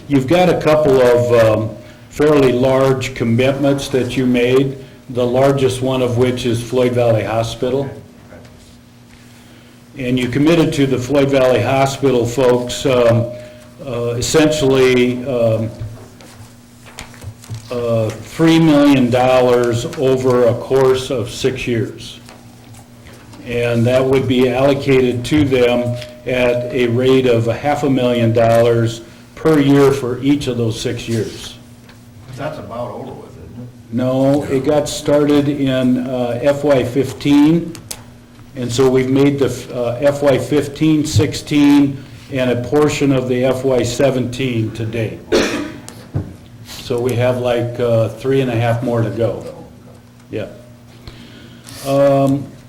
Speaker 8: you've got a couple of fairly large commitments that you made, the largest one of which is Floyd Valley Hospital. And you committed to the Floyd Valley Hospital folks essentially $3 million over a course of 6 years. And that would be allocated to them at a rate of $500,000 per year for each of those 6 years.
Speaker 5: That's about over with, isn't it?
Speaker 8: No, it got started in FY15, and so we've made the FY15, 16, and a portion of the FY17 to date. So we have like 3.5 more to go. Yeah.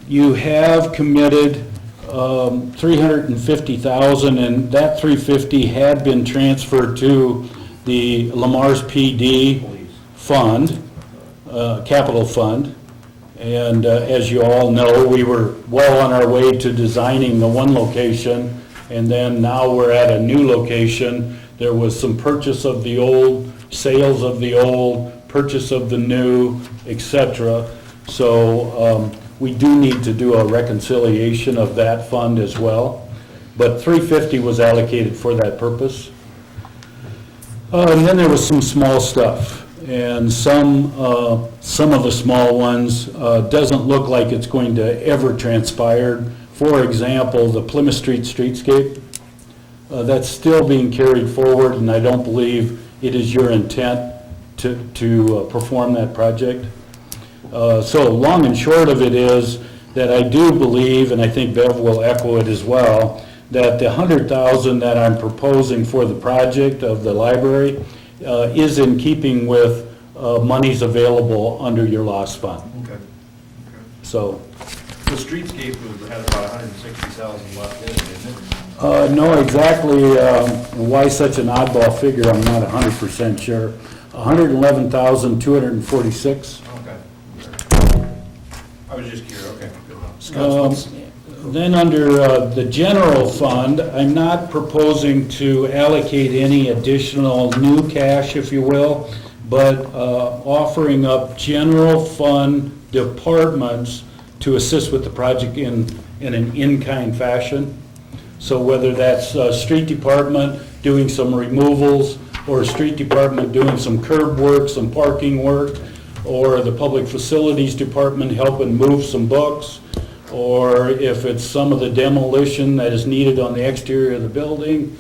Speaker 8: You have committed $350,000, and that $350,000 had been transferred to the Lamar's PD fund, capital fund. And as you all know, we were well on our way to designing the one location, and then now we're at a new location. There was some purchase of the old, sales of the old, purchase of the new, etc. So we do need to do a reconciliation of that fund as well. But $350,000 was allocated for that purpose. And then there was some small stuff. And some of the small ones doesn't look like it's going to ever transpire. For example, the Plymouth Street streetscape, that's still being carried forward, and I don't believe it is your intent to perform that project. So long and short of it is that I do believe, and I think Bev will echo it as well, that the $100,000 that I'm proposing for the project of the library is in keeping with monies available under your lost fund.
Speaker 5: Okay.
Speaker 8: So.
Speaker 5: The streetscape had about $160,000 left in it, didn't it?
Speaker 8: No, exactly why such an oddball figure, I'm not 100% sure. $111,246.
Speaker 5: Okay. I was just curious, okay, good enough.
Speaker 8: Then under the general fund, I'm not proposing to allocate any additional new cash, if you will, but offering up general fund departments to assist with the project in an in-kind fashion. So whether that's street department doing some removals, or street department doing some curb work, some parking work, or the public facilities department helping move some books, or if it's some of the demolition that is needed on the exterior of the building,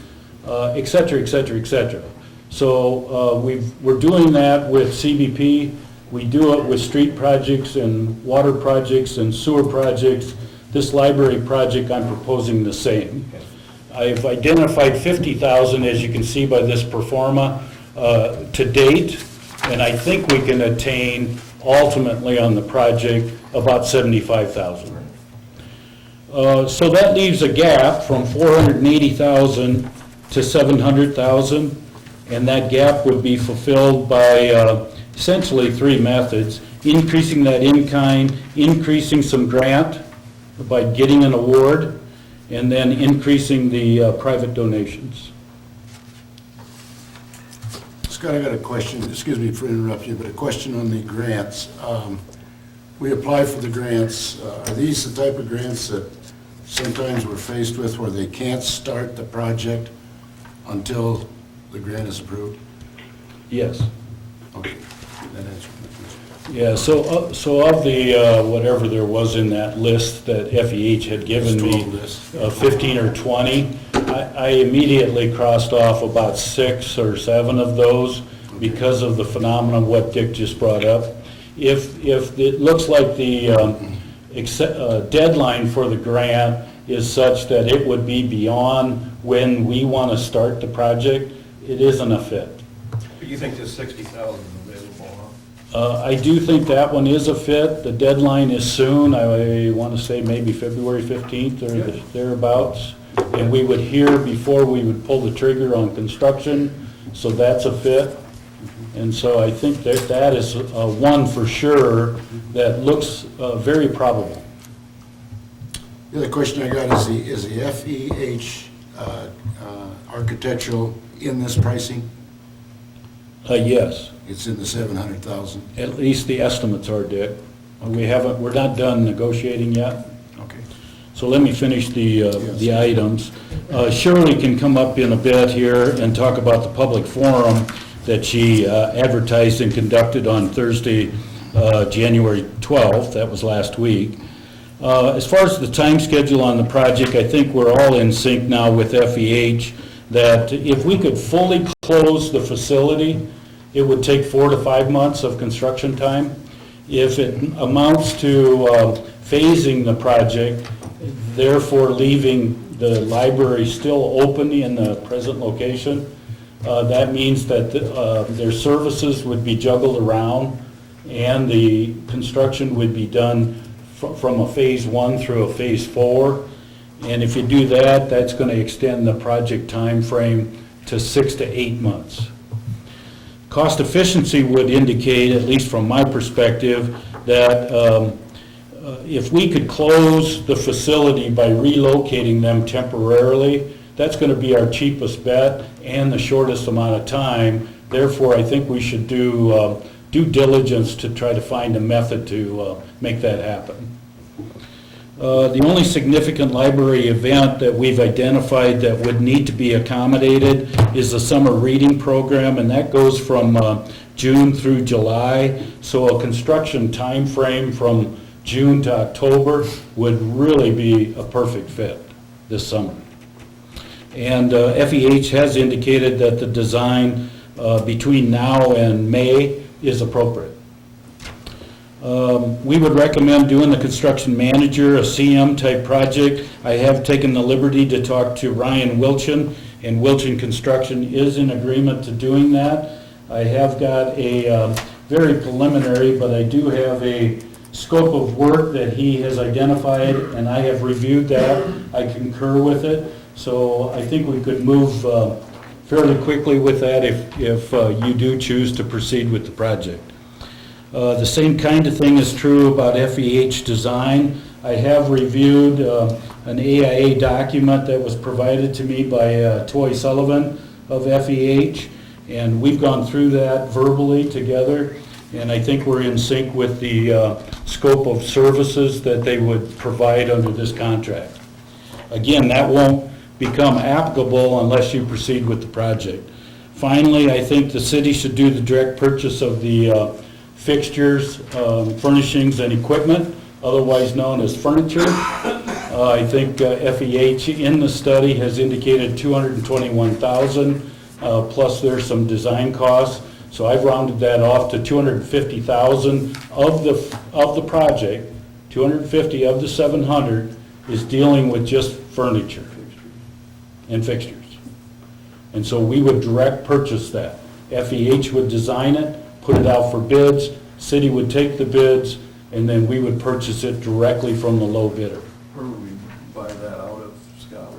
Speaker 8: et cetera, et cetera, et cetera. So we're doing that with CBP. We do it with street projects and water projects and sewer projects. This library project, I'm proposing the same. I've identified $50,000, as you can see by this pro forma, to date, and I think we can attain ultimately on the project about $75,000. So that leaves a gap from $480,000 to $700,000, and that gap would be fulfilled by essentially three methods: increasing that in-kind, increasing some grant by getting an award, and then increasing the private donations.
Speaker 4: Scott, I got a question, excuse me for interrupting you, but a question on the grants. We apply for the grants, are these the type of grants that sometimes we're faced with where they can't start the project until the grant is approved?
Speaker 8: Yes.
Speaker 4: Okay, that answers my question.
Speaker 8: Yeah, so of the, whatever there was in that list that FEH had given me, 15 or 20, I immediately crossed off about 6 or 7 of those because of the phenomenon what Dick just brought up. If it looks like the deadline for the grant is such that it would be beyond when we want to start the project, it isn't a fit.
Speaker 5: But you think this 60,000 is available, huh?
Speaker 8: I do think that one is a fit. The deadline is soon. I want to say maybe February 15th or thereabouts. And we would hear before we would pull the trigger on construction, so that's a fit. And so I think that is one for sure that looks very probable.
Speaker 4: The other question I got is the FEH architectural in this pricing?
Speaker 8: Yes.
Speaker 4: It's in the 700,000?
Speaker 8: At least the estimates are, Dick. We're not done negotiating yet.
Speaker 4: Okay.
Speaker 8: So let me finish the items. Shirley can come up in a bit here and talk about the public forum that she advertised and conducted on Thursday, January 12th. That was last week. As far as the time schedule on the project, I think we're all in sync now with FEH that if we could fully close the facility, it would take 4 to 5 months of construction time. If it amounts to phasing the project, therefore leaving the library still open in the present location, that means that their services would be juggled around and the construction would be done from a phase 1 through a phase 4. And if you do that, that's going to extend the project time frame to 6 to 8 months. Cost efficiency would indicate, at least from my perspective, that if we could close the facility by relocating them temporarily, that's going to be our cheapest bet and the shortest amount of time. Therefore, I think we should do due diligence to try to find a method to make that happen. The only significant library event that we've identified that would need to be accommodated is the summer reading program, and that goes from June through July. So a construction time frame from June to October would really be a perfect fit this summer. And FEH has indicated that the design between now and May is appropriate. We would recommend doing the construction manager, a CM type project. I have taken the liberty to talk to Ryan Wilchin, and Wilchin Construction is in agreement to doing that. I have got a very preliminary, but I do have a scope of work that he has identified, and I have reviewed that. I concur with it, so I think we could move fairly quickly with that if you do choose to proceed with the project. The same kind of thing is true about FEH design. I have reviewed an AIA document that was provided to me by Toy Sullivan of FEH, and we've gone through that verbally together, and I think we're in sync with the scope of services that they would provide under this contract. Again, that won't become applicable unless you proceed with the project. Finally, I think the city should do the direct purchase of the fixtures, furnishings, and equipment, otherwise known as furniture. I think FEH in the study has indicated $221,000, plus there's some design costs. So I've rounded that off to $250,000 of the project. 250 of the 700 is dealing with just furniture and fixtures. And so we would direct purchase that. FEH would design it, put it out for bids, city would take the bids, and then we would purchase it directly from the low bidder.
Speaker 5: Where would we buy that out of, Scott?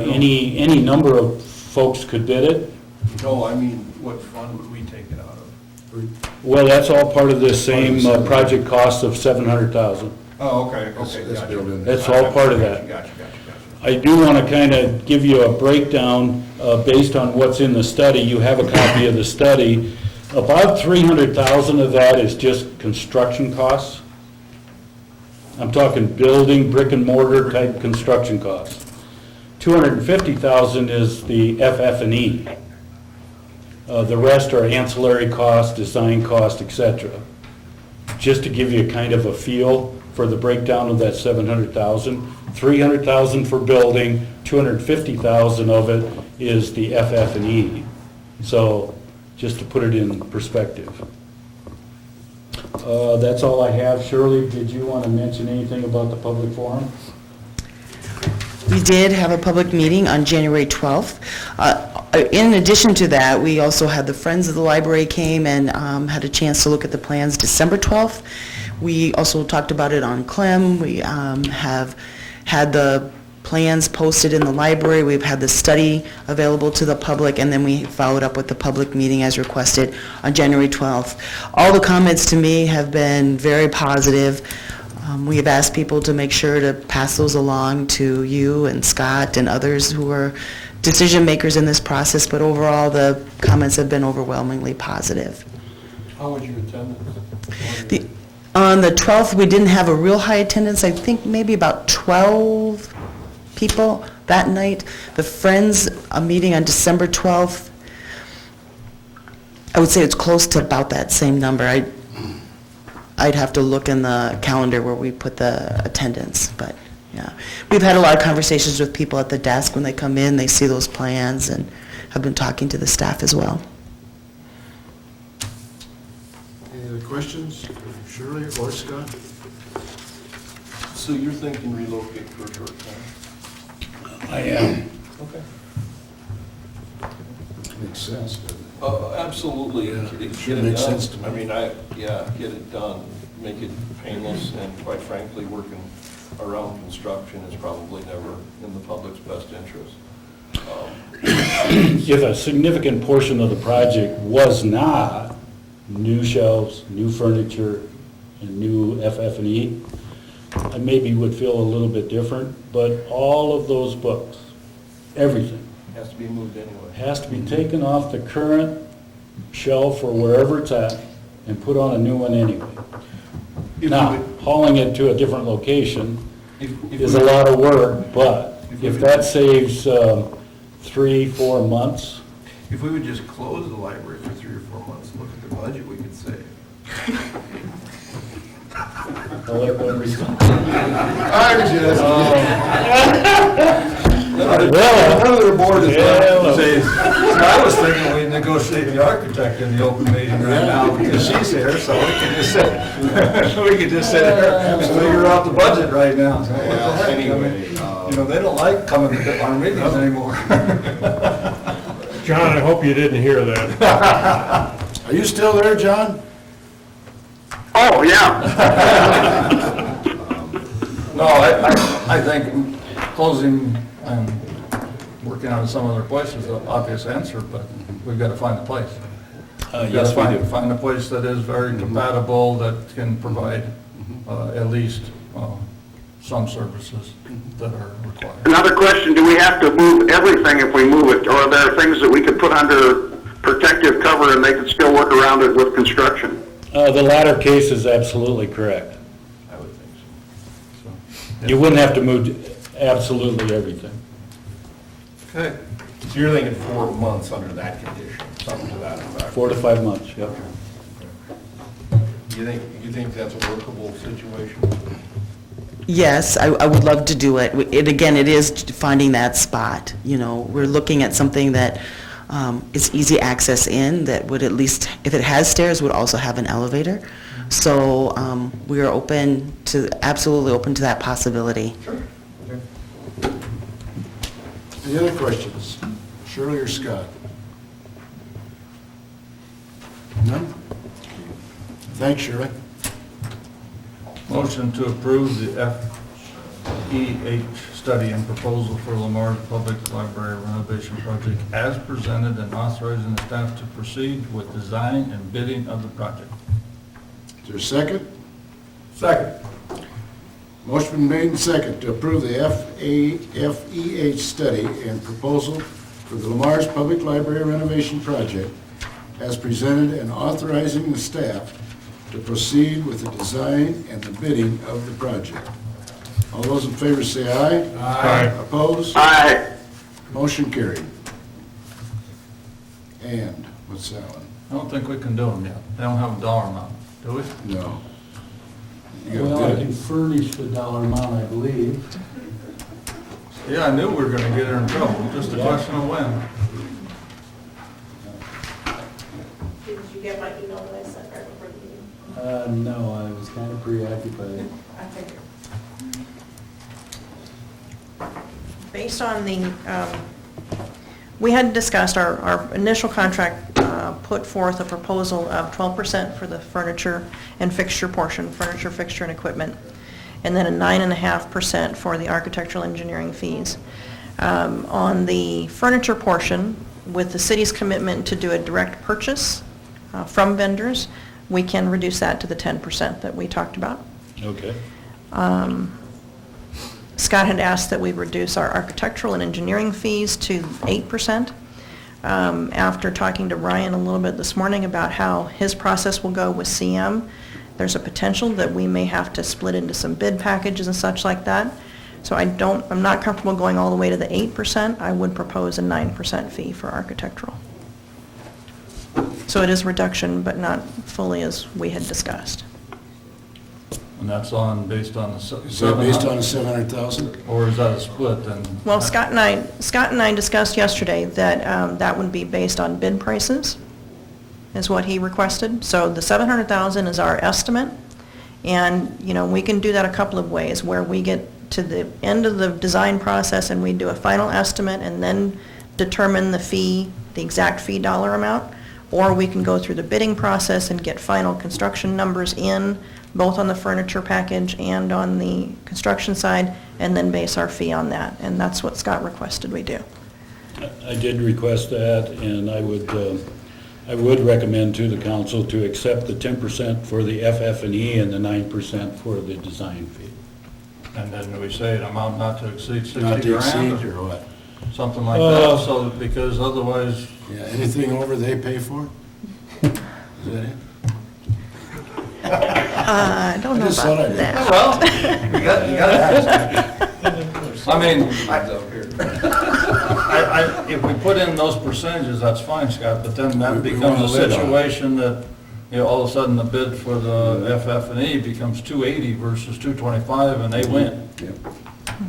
Speaker 8: Any number of folks could bid it.
Speaker 5: No, I mean, what fund would we take it out of?
Speaker 8: Well, that's all part of this same project cost of $700,000.
Speaker 5: Oh, okay,
Speaker 4: That's
Speaker 5: gotcha.
Speaker 4: built in.
Speaker 8: That's all part of that.
Speaker 5: Gotcha.
Speaker 8: I do want to kind of give you a breakdown based on what's in the study. You have a copy of the study. About $300,000 of that is just construction costs. I'm talking building, brick and mortar type construction costs. $250,000 is the FF&E. The rest are ancillary costs, design costs, et cetera. Just to give you kind of a feel for the breakdown of that $700,000, $300,000 for building, $250,000 of it is the FF&E. So just to put it in perspective. That's all I have. Shirley, did you want to mention anything about the public forum?
Speaker 15: We did have a public meeting on January 12th. In addition to that, we also had the Friends of the Library came and had a chance to look at the plans December 12th. We also talked about it on Clem. We have had the plans posted in the library. We've had the study available to the public, and then we followed up with the public meeting as requested on January 12th. All the comments to me have been very positive. We have asked people to make sure to pass those along to you and Scott and others who are decision makers in this process, but overall, the comments have been overwhelmingly positive.
Speaker 5: How was your attendance?
Speaker 15: On the 12th, we didn't have a real high attendance. I think maybe about 12 people that night. The Friends, a meeting on December 12th, I would say it's close to about that same number. I'd have to look in the calendar where we put the attendance, but yeah. We've had a lot of conversations with people at the desk when they come in, they see those plans, and have been talking to the staff as well.
Speaker 4: Any other questions for Shirley or Scott?
Speaker 5: So you're thinking relocate for a short time?
Speaker 8: I am.
Speaker 5: Okay.
Speaker 4: Makes sense, doesn't it?
Speaker 5: Absolutely.
Speaker 4: Yeah,
Speaker 5: Get
Speaker 4: sure
Speaker 5: it
Speaker 4: makes
Speaker 5: done.
Speaker 4: sense to me.
Speaker 5: I mean, get it done, make it painless, and quite frankly, working around construction is probably never in the public's best interest.
Speaker 8: If a significant portion of the project was not new shelves, new furniture, and new FF&E, I maybe would feel a little bit different, but all of those books, everything,
Speaker 5: Has to be moved anyway.
Speaker 8: has to be taken off the current shelf or wherever it's at and put on a new one anyway. Now, hauling it to a different location is a lot of work, but if that saves 3-4 months.
Speaker 5: If we would just close the library for 3 or 4 months and look at the budget, we could save.
Speaker 8: I'll let one respond.
Speaker 5: Another board is
Speaker 8: Yeah,
Speaker 5: say, I was thinking we negotiate the architect in the open meeting right now because she's here, so we can just sit, we could just sit here and figure out the budget right now. So what the heck, I mean, you know, they don't like coming to our meetings anymore.
Speaker 1: John, I hope you didn't hear that.
Speaker 4: Are you still there, John?
Speaker 2: Oh, yeah.
Speaker 6: No, I think closing and working on some other place is the obvious answer, but we've got to find a place.
Speaker 8: Yes, we do.
Speaker 6: Find a place that is very compatible, that can provide at least some services that are required.
Speaker 2: Another question, do we have to move everything if we move it, or are there things that we could put under protective cover and they could still work around it with construction?
Speaker 8: The latter case is absolutely correct.
Speaker 5: I would think so.
Speaker 8: You wouldn't have to move absolutely everything.
Speaker 5: Okay. So you're thinking 4 months under that condition, something to that effect?
Speaker 8: 4 to 5 months, yep.
Speaker 5: You think that's a workable situation?
Speaker 15: Yes, I would love to do it. Again, it is finding that spot, you know. We're looking at something that is easy access in, that would at least, if it has stairs, would also have an elevator. So we are absolutely open to that possibility.
Speaker 5: Sure.
Speaker 4: Any other questions? Shirley or Scott? None? Thanks, Shirley.
Speaker 6: Motion to approve the FEH study and proposal for Lamar's Public Library renovation project as presented and authorizing the staff to proceed with design and bidding of the project.
Speaker 4: Is there a second?
Speaker 12: Second.
Speaker 4: Motion been made and second to approve the FEH study and proposal for the Lamar's Public Library renovation project as presented and authorizing the staff to proceed with the design and the bidding of the project. All those in favor say aye.
Speaker 1: Aye.
Speaker 4: Opposed?
Speaker 2: Aye.
Speaker 4: Motion carried. And, what's that one?
Speaker 6: I don't think we can do them yet. They don't have a dollar amount, do we?
Speaker 4: No. You
Speaker 8: Well,
Speaker 4: gotta
Speaker 8: I
Speaker 4: bid
Speaker 8: can
Speaker 4: it.
Speaker 8: furnish the dollar amount, I believe.
Speaker 6: Yeah, I knew we were gonna get her in trouble, just a question of when.
Speaker 3: Did you get my email that I sent right before the meeting?
Speaker 8: No, I was kind of preoccupied.
Speaker 3: I figured. Based on the, we had discussed, our initial contract put forth a proposal of 12% for the furniture and fixture portion, furniture, fixture, and equipment, and then a 9.5% for the architectural engineering fees. On the furniture portion, with the city's commitment to do a direct purchase from vendors, we can reduce that to the 10% that we talked about.
Speaker 8: Okay.
Speaker 3: Scott had asked that we reduce our architectural and engineering fees to 8%. After talking to Ryan a little bit this morning about how his process will go with CM, there's a potential that we may have to split into some bid packages and such like that. So I'm not comfortable going all the way to the 8%. I would propose a 9% fee for architectural. So it is reduction, but not fully as we had discussed.
Speaker 6: And that's based on the
Speaker 4: Is that based on the 700,000?
Speaker 6: Or is that a split then?
Speaker 3: Well, Scott and I discussed yesterday that that would be based on bid prices, is what he requested. So the 700,000 is our estimate, and, you know, we can do that a couple of ways, where we get to the end of the design process and we do a final estimate and then determine the fee, the exact fee dollar amount, or we can go through the bidding process and get final construction numbers in, both on the furniture package and on the construction side, and then base our fee on that. And that's what Scott requested we do.
Speaker 8: I did request that, and I would recommend to the council to accept the 10% for the FF&E and the 9% for the design fee.
Speaker 6: And then we say an amount not to exceed 60
Speaker 4: Not to
Speaker 6: grand?
Speaker 4: exceed or what?
Speaker 6: Something like that, so, because otherwise,
Speaker 4: Yeah, anything over they pay for? Is that it?
Speaker 3: I don't know
Speaker 4: I just thought
Speaker 3: about
Speaker 4: I did.
Speaker 3: that.
Speaker 6: well, you gotta ask. I mean, if we put in those percentages, that's fine, Scott, but then that
Speaker 4: We
Speaker 6: becomes
Speaker 4: want
Speaker 6: a
Speaker 4: a lid on it.
Speaker 6: situation that, you know, all of a sudden the bid for the FF&E becomes 280 versus 225 and they win.
Speaker 4: Yep.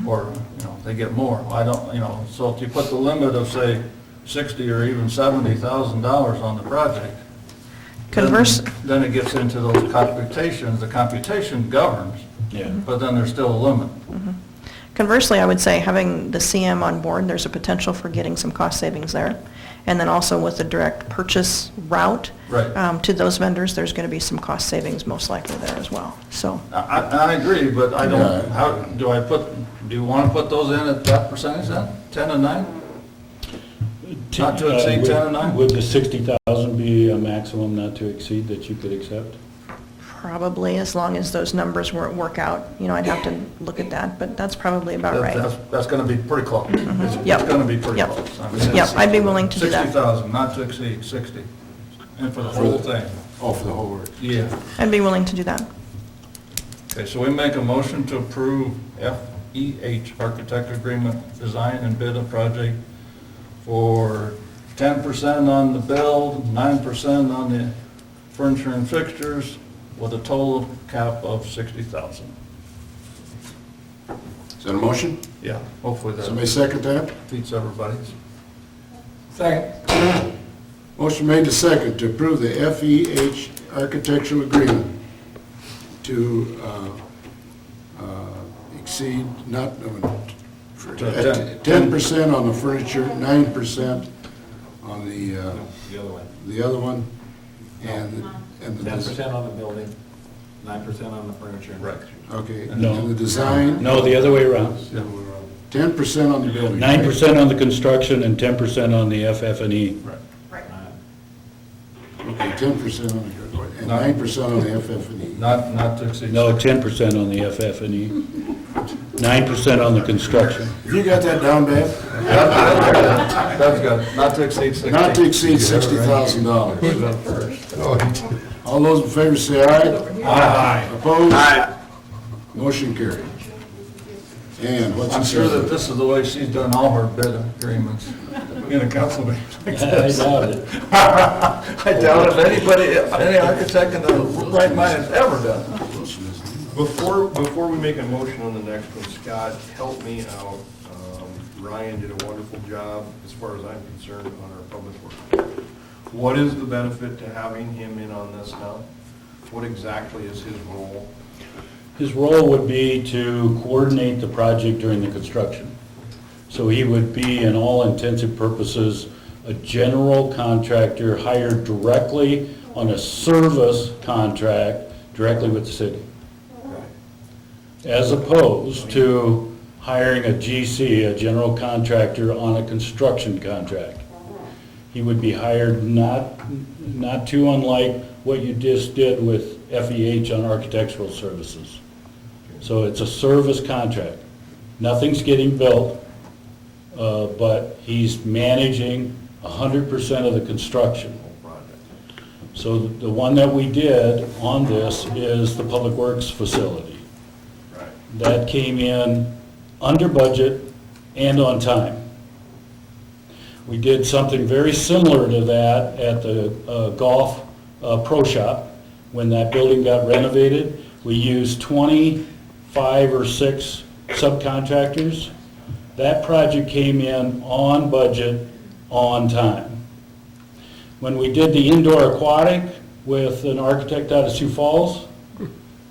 Speaker 6: Or, you know, they get more. I don't, you know, so if you put the limit of, say, 60 or even $70,000 on the project, then it gets into those computations. The computation governs,
Speaker 8: Yeah.
Speaker 6: but then there's still a limit.
Speaker 3: Conversely, I would say having the CM on board, there's a potential for getting some cost savings there. And then also with the direct purchase route
Speaker 6: Right.
Speaker 3: to those vendors, there's going to be some cost savings most likely there as well. So
Speaker 6: I agree, but I
Speaker 4: Yeah.
Speaker 6: don't, how, do you want to put those in at that percentage then? 10 and 9? Not to exceed 10 and 9?
Speaker 8: Would the 60,000 be a maximum not to exceed that you could accept?
Speaker 3: probably, as long as those numbers work out, you know, I'd have to look at that, but that's probably about right.
Speaker 6: That's going to be pretty close. It's
Speaker 3: Yep.
Speaker 6: going to be pretty
Speaker 3: Yep.
Speaker 6: close. I mean,
Speaker 3: Yep, I'd be willing to do that.
Speaker 6: 60,000, not to exceed 60. And for the whole thing.
Speaker 4: Oh, for the whole work.
Speaker 6: Yeah.
Speaker 3: I'd be willing to do that.
Speaker 6: Okay, so we make a motion to approve FEH Architect Agreement Design and Bid of Project for 10% on the build, 9% on the furniture and fixtures, with a total cap of 60,000.
Speaker 4: Is that a motion?
Speaker 6: Yeah, hopefully
Speaker 4: Somebody
Speaker 6: that
Speaker 4: second that?
Speaker 6: beats everybody's.
Speaker 12: Second.
Speaker 4: Motion made to second to approve the FEH architectural agreement to exceed, not, for
Speaker 6: To
Speaker 4: 10% on the furniture, 9% on the other one, And the
Speaker 12: 10% on the building, 9% on the furniture. Right.
Speaker 4: Okay,
Speaker 8: No.
Speaker 4: and the design,
Speaker 8: No, the other way around.
Speaker 4: 10% on the building.
Speaker 8: 9% on the construction and 10% on the FF&E.
Speaker 4: Okay, 10% on the, and 9% on the FF&E.
Speaker 6: Not to exceed.
Speaker 8: No, 10% on the FF&E. 9% on the construction.
Speaker 4: Have you got that down, Bev?
Speaker 6: That's good. Not to exceed 60.
Speaker 4: Not to exceed $60,000.
Speaker 6: Who's up first?
Speaker 4: All those in favor say aye.
Speaker 6: Aye.
Speaker 4: Opposed?
Speaker 2: Aye.
Speaker 4: Motion carried. And what's
Speaker 6: I'm
Speaker 4: he
Speaker 6: sure
Speaker 4: say?
Speaker 6: that this is the way she's done all her bid agreements in a council meeting.
Speaker 8: I doubt it.
Speaker 6: I doubt if anybody, any architect in the right mind has ever done.
Speaker 5: Before we make a motion on the next one, Scott, help me out. Ryan did a wonderful job, as far as I'm concerned, on our public works. What is the benefit to having him in on this now? What exactly is his role?
Speaker 8: His role would be to coordinate the project during the construction. So he would be, in all intensive purposes, a general contractor hired directly on a service contract directly with the city. As opposed to hiring a GC, a general contractor, on a construction contract. He would be hired not too unlike what you just did with FEH on architectural services. So it's a service contract. Nothing's getting built, but he's managing 100% of the construction. So the one that we did on this is the Public Works facility. That came in under budget and on time. We did something very similar to that at the golf pro shop. When that building got renovated, we used 25 or 6 subcontractors. That project came in on budget, on time. When we did the indoor aquatic with an architect out of Sioux Falls,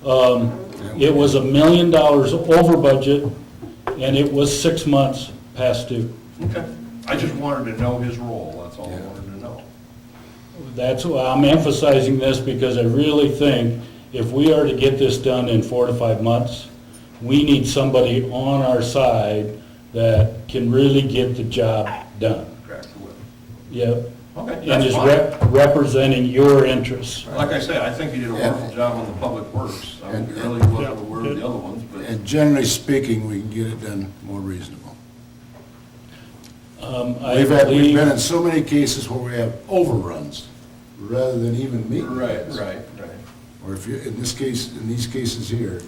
Speaker 8: it was $1 million over budget, and it was 6 months past due.
Speaker 5: Okay. I just wanted to know his role, that's all I wanted to know.
Speaker 8: That's why I'm emphasizing this, because I really think if we are to get this done in 4 to 5 months, we need somebody on our side that can really get the job done. Yep.
Speaker 5: Okay,
Speaker 8: And
Speaker 5: that's
Speaker 8: is
Speaker 5: fine.
Speaker 8: representing your interests.
Speaker 5: Like I said, I think he did a wonderful job on the public works. I really wasn't aware of the other ones, but.
Speaker 4: And generally speaking, we can get it done more reasonable. We've been in so many cases where we have overruns rather than even meeting.
Speaker 5: Right.
Speaker 4: Or if you, in this case, in these cases here,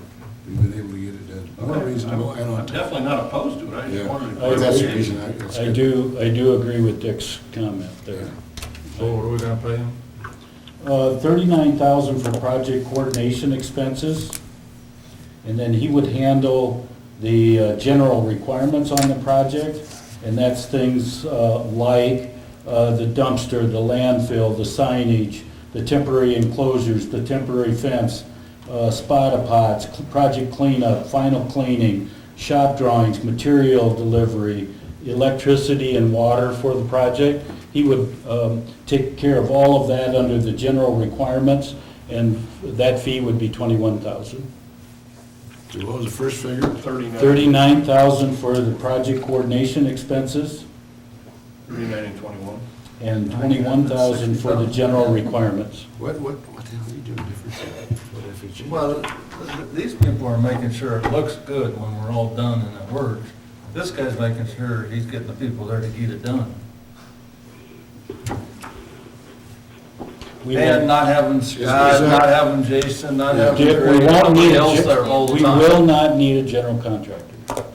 Speaker 4: we've been able to get it done more reasonable and on
Speaker 5: I'm
Speaker 4: time.
Speaker 5: definitely not opposed to it, I just wanted to.
Speaker 8: I
Speaker 4: That's the
Speaker 8: agree.
Speaker 4: reason that's
Speaker 8: I
Speaker 4: good.
Speaker 8: do agree with Dick's comment there.
Speaker 6: So what are we gonna pay him?
Speaker 8: $39,000 for project coordination expenses, and then he would handle the general requirements on the project, and that's things like the dumpster, the landfill, the signage, the temporary enclosures, the temporary fence, spotta pots, project cleanup, final cleaning, shop drawings, material delivery, electricity and water for the project. He would take care of all of that under the general requirements, and that fee would be $21,000.
Speaker 4: So what was the first figure?
Speaker 5: 39.
Speaker 8: $39,000 for the project coordination expenses,
Speaker 5: 39 and 21.
Speaker 8: and $21,000 for the general requirements.
Speaker 4: What the hell are you doing different? What if it's-
Speaker 6: Well, these people are making sure it looks good when we're all done and it works. This guy's making sure he's getting the people there to get it done.
Speaker 8: We
Speaker 6: And
Speaker 8: will-
Speaker 6: not having Scott, not having Jason, not having
Speaker 8: Dick, we
Speaker 6: Greg,
Speaker 8: won't
Speaker 6: nobody
Speaker 8: need,
Speaker 6: else there all the
Speaker 8: we
Speaker 6: time.
Speaker 8: will not need a general contractor.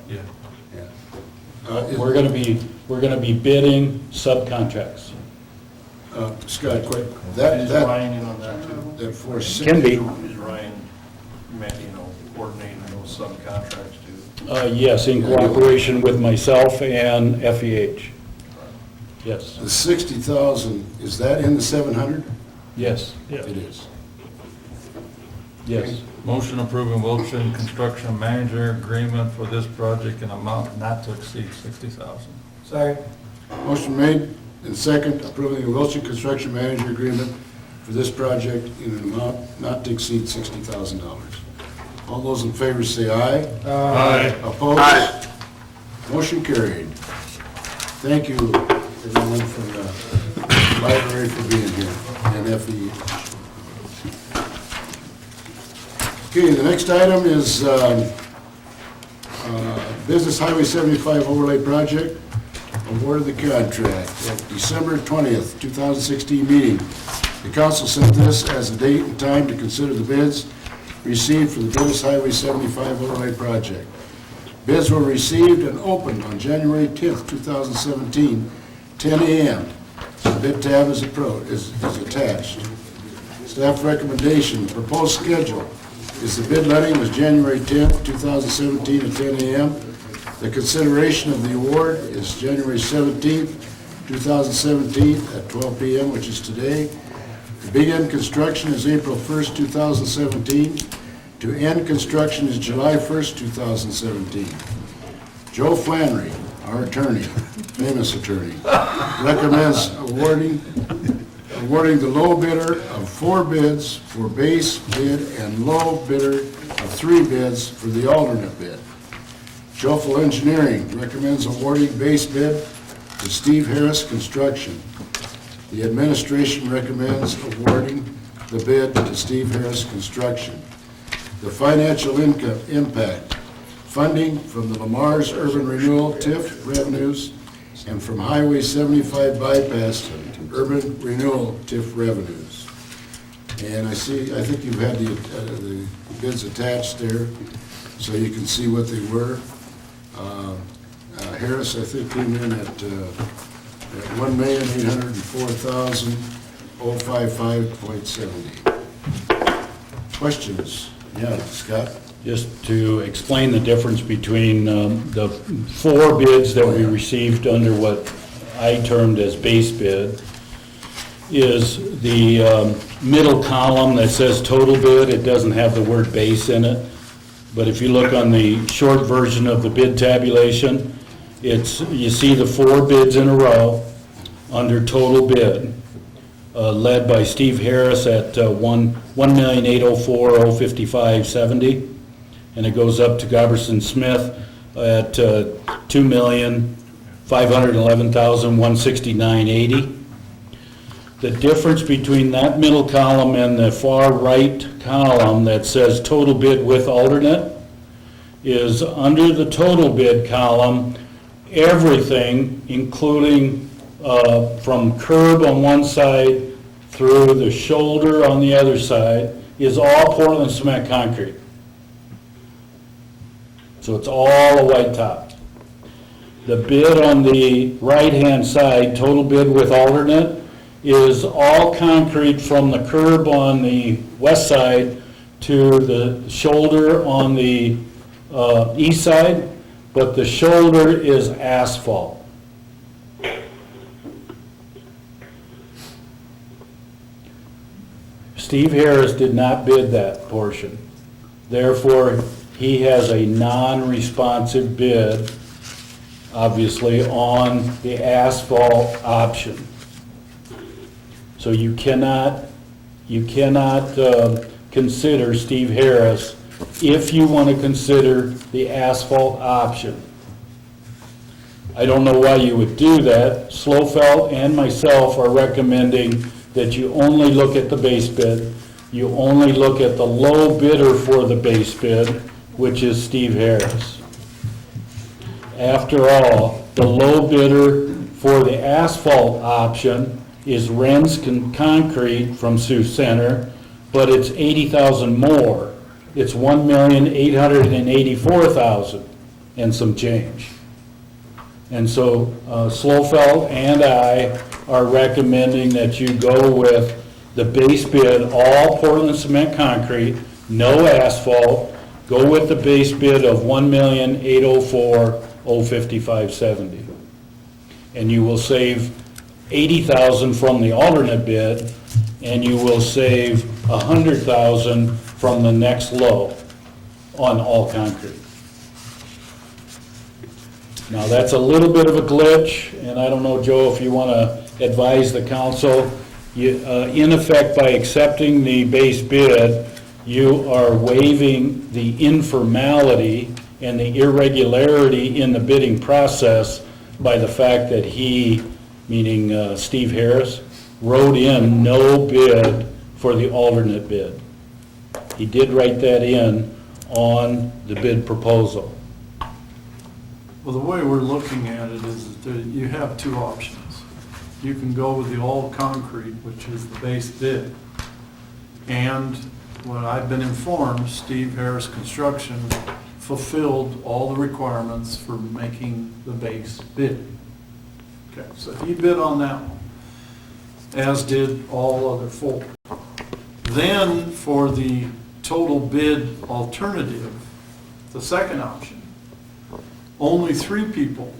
Speaker 4: Is-
Speaker 8: We're gonna be bidding subcontracts.
Speaker 4: Scott, quick,
Speaker 5: Is
Speaker 4: that
Speaker 5: Ryan in on that too?
Speaker 4: that for
Speaker 8: Can be.
Speaker 5: Is Ryan, coordinating those subcontracts too?
Speaker 8: Yes, in cooperation with myself and FEH. Yes,
Speaker 4: the 60,000, is that in the 700?
Speaker 8: yes,
Speaker 4: It is.
Speaker 8: yes.
Speaker 6: Motion approving Wilson Construction Manager Agreement for this project in amount not to exceed 60,000.
Speaker 12: Sorry.
Speaker 4: Motion made and second, approving the Wilson Construction Manager Agreement for this project in an amount not to exceed $60,000. All those in favor say aye.
Speaker 1: Aye.
Speaker 4: Opposed?
Speaker 2: Aye.
Speaker 4: Motion carried. Thank you, everyone from the library for being here, and FE. Okay, the next item is Business Highway 75 Overlay Project, awarded the contract at December 20th, 2016 meeting. The council set this as a date and time to consider the bids received for the Business Highway 75 Overlay Project. Bids were received and opened on January 10th, 2017, 10 a.m. The bid tab is attached. Staff recommendation, proposed schedule is the bid letting was January 10th, 2017 at 10 a.m. The consideration of the award is January 17th, 2017 at 12 p.m., which is today. To begin construction is April 1st, 2017. To end construction is July 1st, 2017. Joe Flannery, our attorney, famous attorney, recommends awarding the low bidder of 4 bids for base bid and low bidder of 3 bids for the alternate bid. Jofel Engineering recommends awarding base bid to Steve Harris Construction. The administration recommends awarding the bid to Steve Harris Construction. The financial impact, funding from the Lamar's Urban Renewal TIF revenues and from Highway 75 bypass Urban Renewal TIF revenues. And I think you've had the bids attached there, so you can see what they were. Harris, I think, came in at $1,804,055.70. Questions? Yeah, Scott?
Speaker 8: Just to explain the difference between the 4 bids that we received under what I termed as base bid is the middle column that says total bid. It doesn't have the word base in it. But if you look on the short version of the bid tabulation, you see the 4 bids in a row under total bid, led by Steve Harris at $1,804,055.70, and it goes up to Goberson Smith at $2,511,169.80. The difference between that middle column and the far right column that says total bid with alternate is under the total bid column, everything, including from curb on one side through the shoulder on the other side, is all Portland cement concrete. So it's all a white top. The bid on the right-hand side, total bid with alternate, is all concrete from the curb on the west side to the shoulder on the east side, but the shoulder is asphalt. Steve Harris did not bid that portion. Therefore, he has a non-responsive bid, obviously, on the asphalt option. So you cannot consider Steve Harris if you want to consider the asphalt option. I don't know why you would do that. Slofeld and myself are recommending that you only look at the base bid. You only look at the low bidder for the base bid, which is Steve Harris. After all, the low bidder for the asphalt option is Ren's Concrete from Sioux Center, but it's $80,000 more. It's $1,884,000 and some change. And so Slofeld and I are recommending that you go with the base bid, all Portland cement concrete, no asphalt. Go with the base bid of $1,804,055.70. And you will save $80,000 from the alternate bid, and you will save $100,000 from the next low on all concrete. Now, that's a little bit of a glitch, and I don't know, Joe, if you want to advise the council In effect, by accepting the base bid, you are waiving the informality and the irregularity in the bidding process by the fact that he, meaning Steve Harris, wrote in no bid for the alternate bid. He did write that in on the bid proposal.
Speaker 9: Well, the way we're looking at it is that you have two options. You can go with the all-concrete, which is the base bid. And what I've been informed, Steve Harris Construction fulfilled all the requirements for making the base bid. Okay, so he bid on that one, as did all other four. Then for the total bid alternative, the second option, only 3 people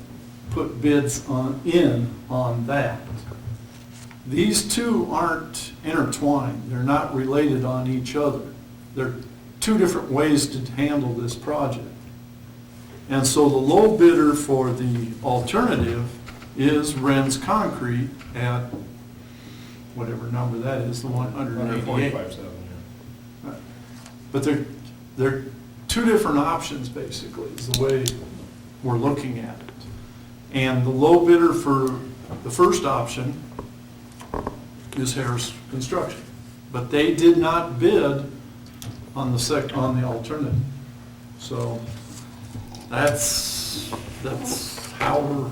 Speaker 9: put bids in on that. These two aren't intertwined. They're not related on each other. They're 2 different ways to handle this project. And so the low bidder for the alternative is Ren's Concrete at whatever number that is, the 188. Right. But they're 2 different options, basically, is the way we're looking at it. And the low bidder for the first option is Harris Construction. But they did not bid on the alternative. So that's how we're.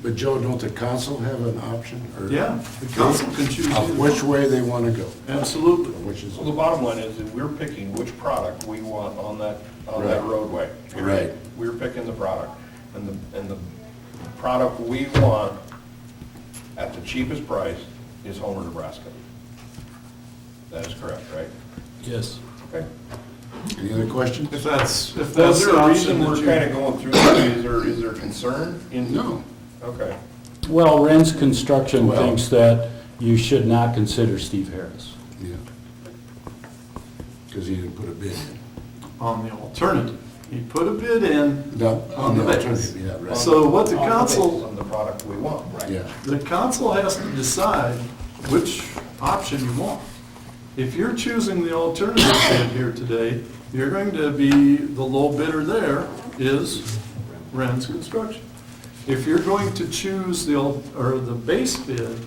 Speaker 4: But Joe, don't the council have an option? Or
Speaker 9: Yeah, the council can choose either
Speaker 4: which
Speaker 9: one.
Speaker 4: way they want to go?
Speaker 9: Absolutely.
Speaker 4: Which is,
Speaker 5: Well, the bottom line is that we're picking which product we want on that
Speaker 4: Right.
Speaker 5: roadway.
Speaker 4: Right.
Speaker 5: We're picking the product. And the product we want at the cheapest price is Homer, Nebraska. That is correct, right?
Speaker 8: Yes.
Speaker 5: Okay.
Speaker 4: any other questions?
Speaker 9: If that's
Speaker 5: Was
Speaker 9: the
Speaker 5: there a
Speaker 9: option
Speaker 5: reason
Speaker 9: that
Speaker 5: we're
Speaker 9: you.
Speaker 5: kind of going through this? Is there concern in?
Speaker 4: No.
Speaker 5: Okay.
Speaker 8: Well, Ren's Construction
Speaker 4: Well-
Speaker 8: thinks that you should not consider Steve Harris.
Speaker 4: Yeah. Because he didn't put a bid in.
Speaker 9: On the alternative. He put a bid in
Speaker 4: No,
Speaker 9: on the base.
Speaker 4: alternative, yeah, right.
Speaker 9: So what the
Speaker 5: On the
Speaker 9: council,
Speaker 5: basis of the product we want, right?
Speaker 4: Yeah.
Speaker 9: the council has to decide which option you want. If you're choosing the alternative bid here today, you're going to be, the low bidder there is Ren's Construction. If you're going to choose the base bid,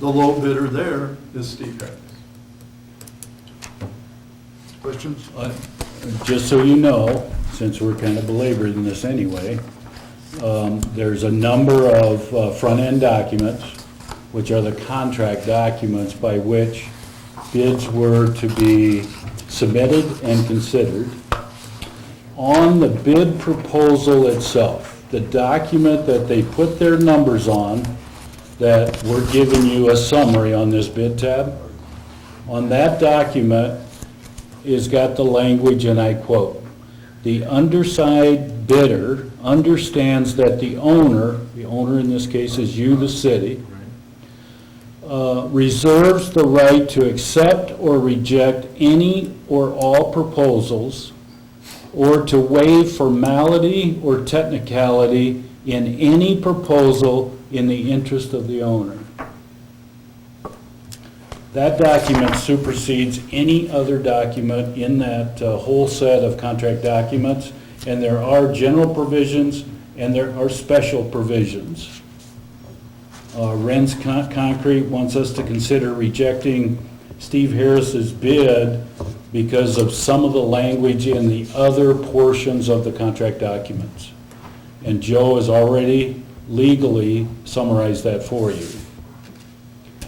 Speaker 9: the low bidder there is Steve Harris.
Speaker 4: Questions?
Speaker 8: Just so you know, since we're kind of belaboring this anyway, there's a number of front-end documents, which are the contract documents by which bids were to be submitted and considered. On the bid proposal itself, the document that they put their numbers on, that we're giving you a summary on this bid tab, on that document is got the language, and I quote, "The underside bidder understands that the owner in this case is you, the city, reserves the right to accept or reject any or all proposals or to waive formality or technicality in any proposal in the interest of the owner." That document supersedes any other document in that whole set of contract documents, and there are general provisions and there are special provisions. Ren's Concrete wants us to consider rejecting Steve Harris's bid because of some of the language in the other portions of the contract documents. And Joe has already legally summarized that for you.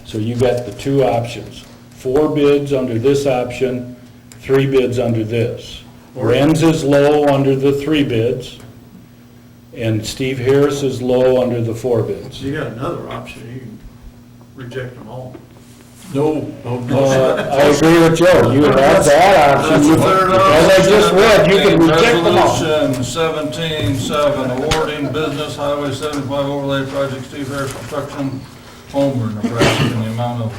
Speaker 8: So you got the 2 options, 4 bids under this option, 3 bids under this. Ren's is low under the 3 bids, and Steve Harris is low under the 4 bids.
Speaker 9: You got another option, you can reject them all.
Speaker 8: No. I agree with Joe, you have that option. You- As I just read, you can reject them all.
Speaker 6: Resolution 17-7, awarding business Highway 75 overlay project Steve Harris Construction, Homer, Nebraska, in the amount of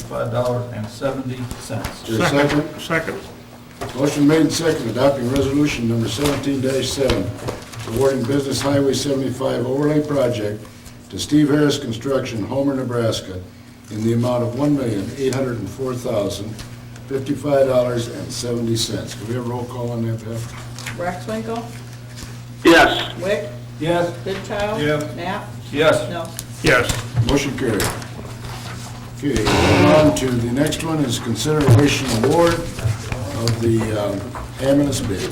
Speaker 6: $1,804,055.70.
Speaker 4: Is there a second?
Speaker 1: Second.
Speaker 4: Motion made and seconded, adopting resolution number 17-7, awarding business Highway 75 overlay project to Steve Harris Construction, Homer, Nebraska, in the amount of $1,804,055.70. Can we have a roll call on that, Beth?
Speaker 16: Rexwinkle?
Speaker 2: Yes.
Speaker 16: Wick?
Speaker 5: Yes.
Speaker 16: Goodchild?
Speaker 5: Yes.
Speaker 16: Knapp?
Speaker 5: Yes.
Speaker 16: No.
Speaker 1: Yes.
Speaker 4: Motion carried. Okay, moving on to the next one is consideration award of the ambulance bid.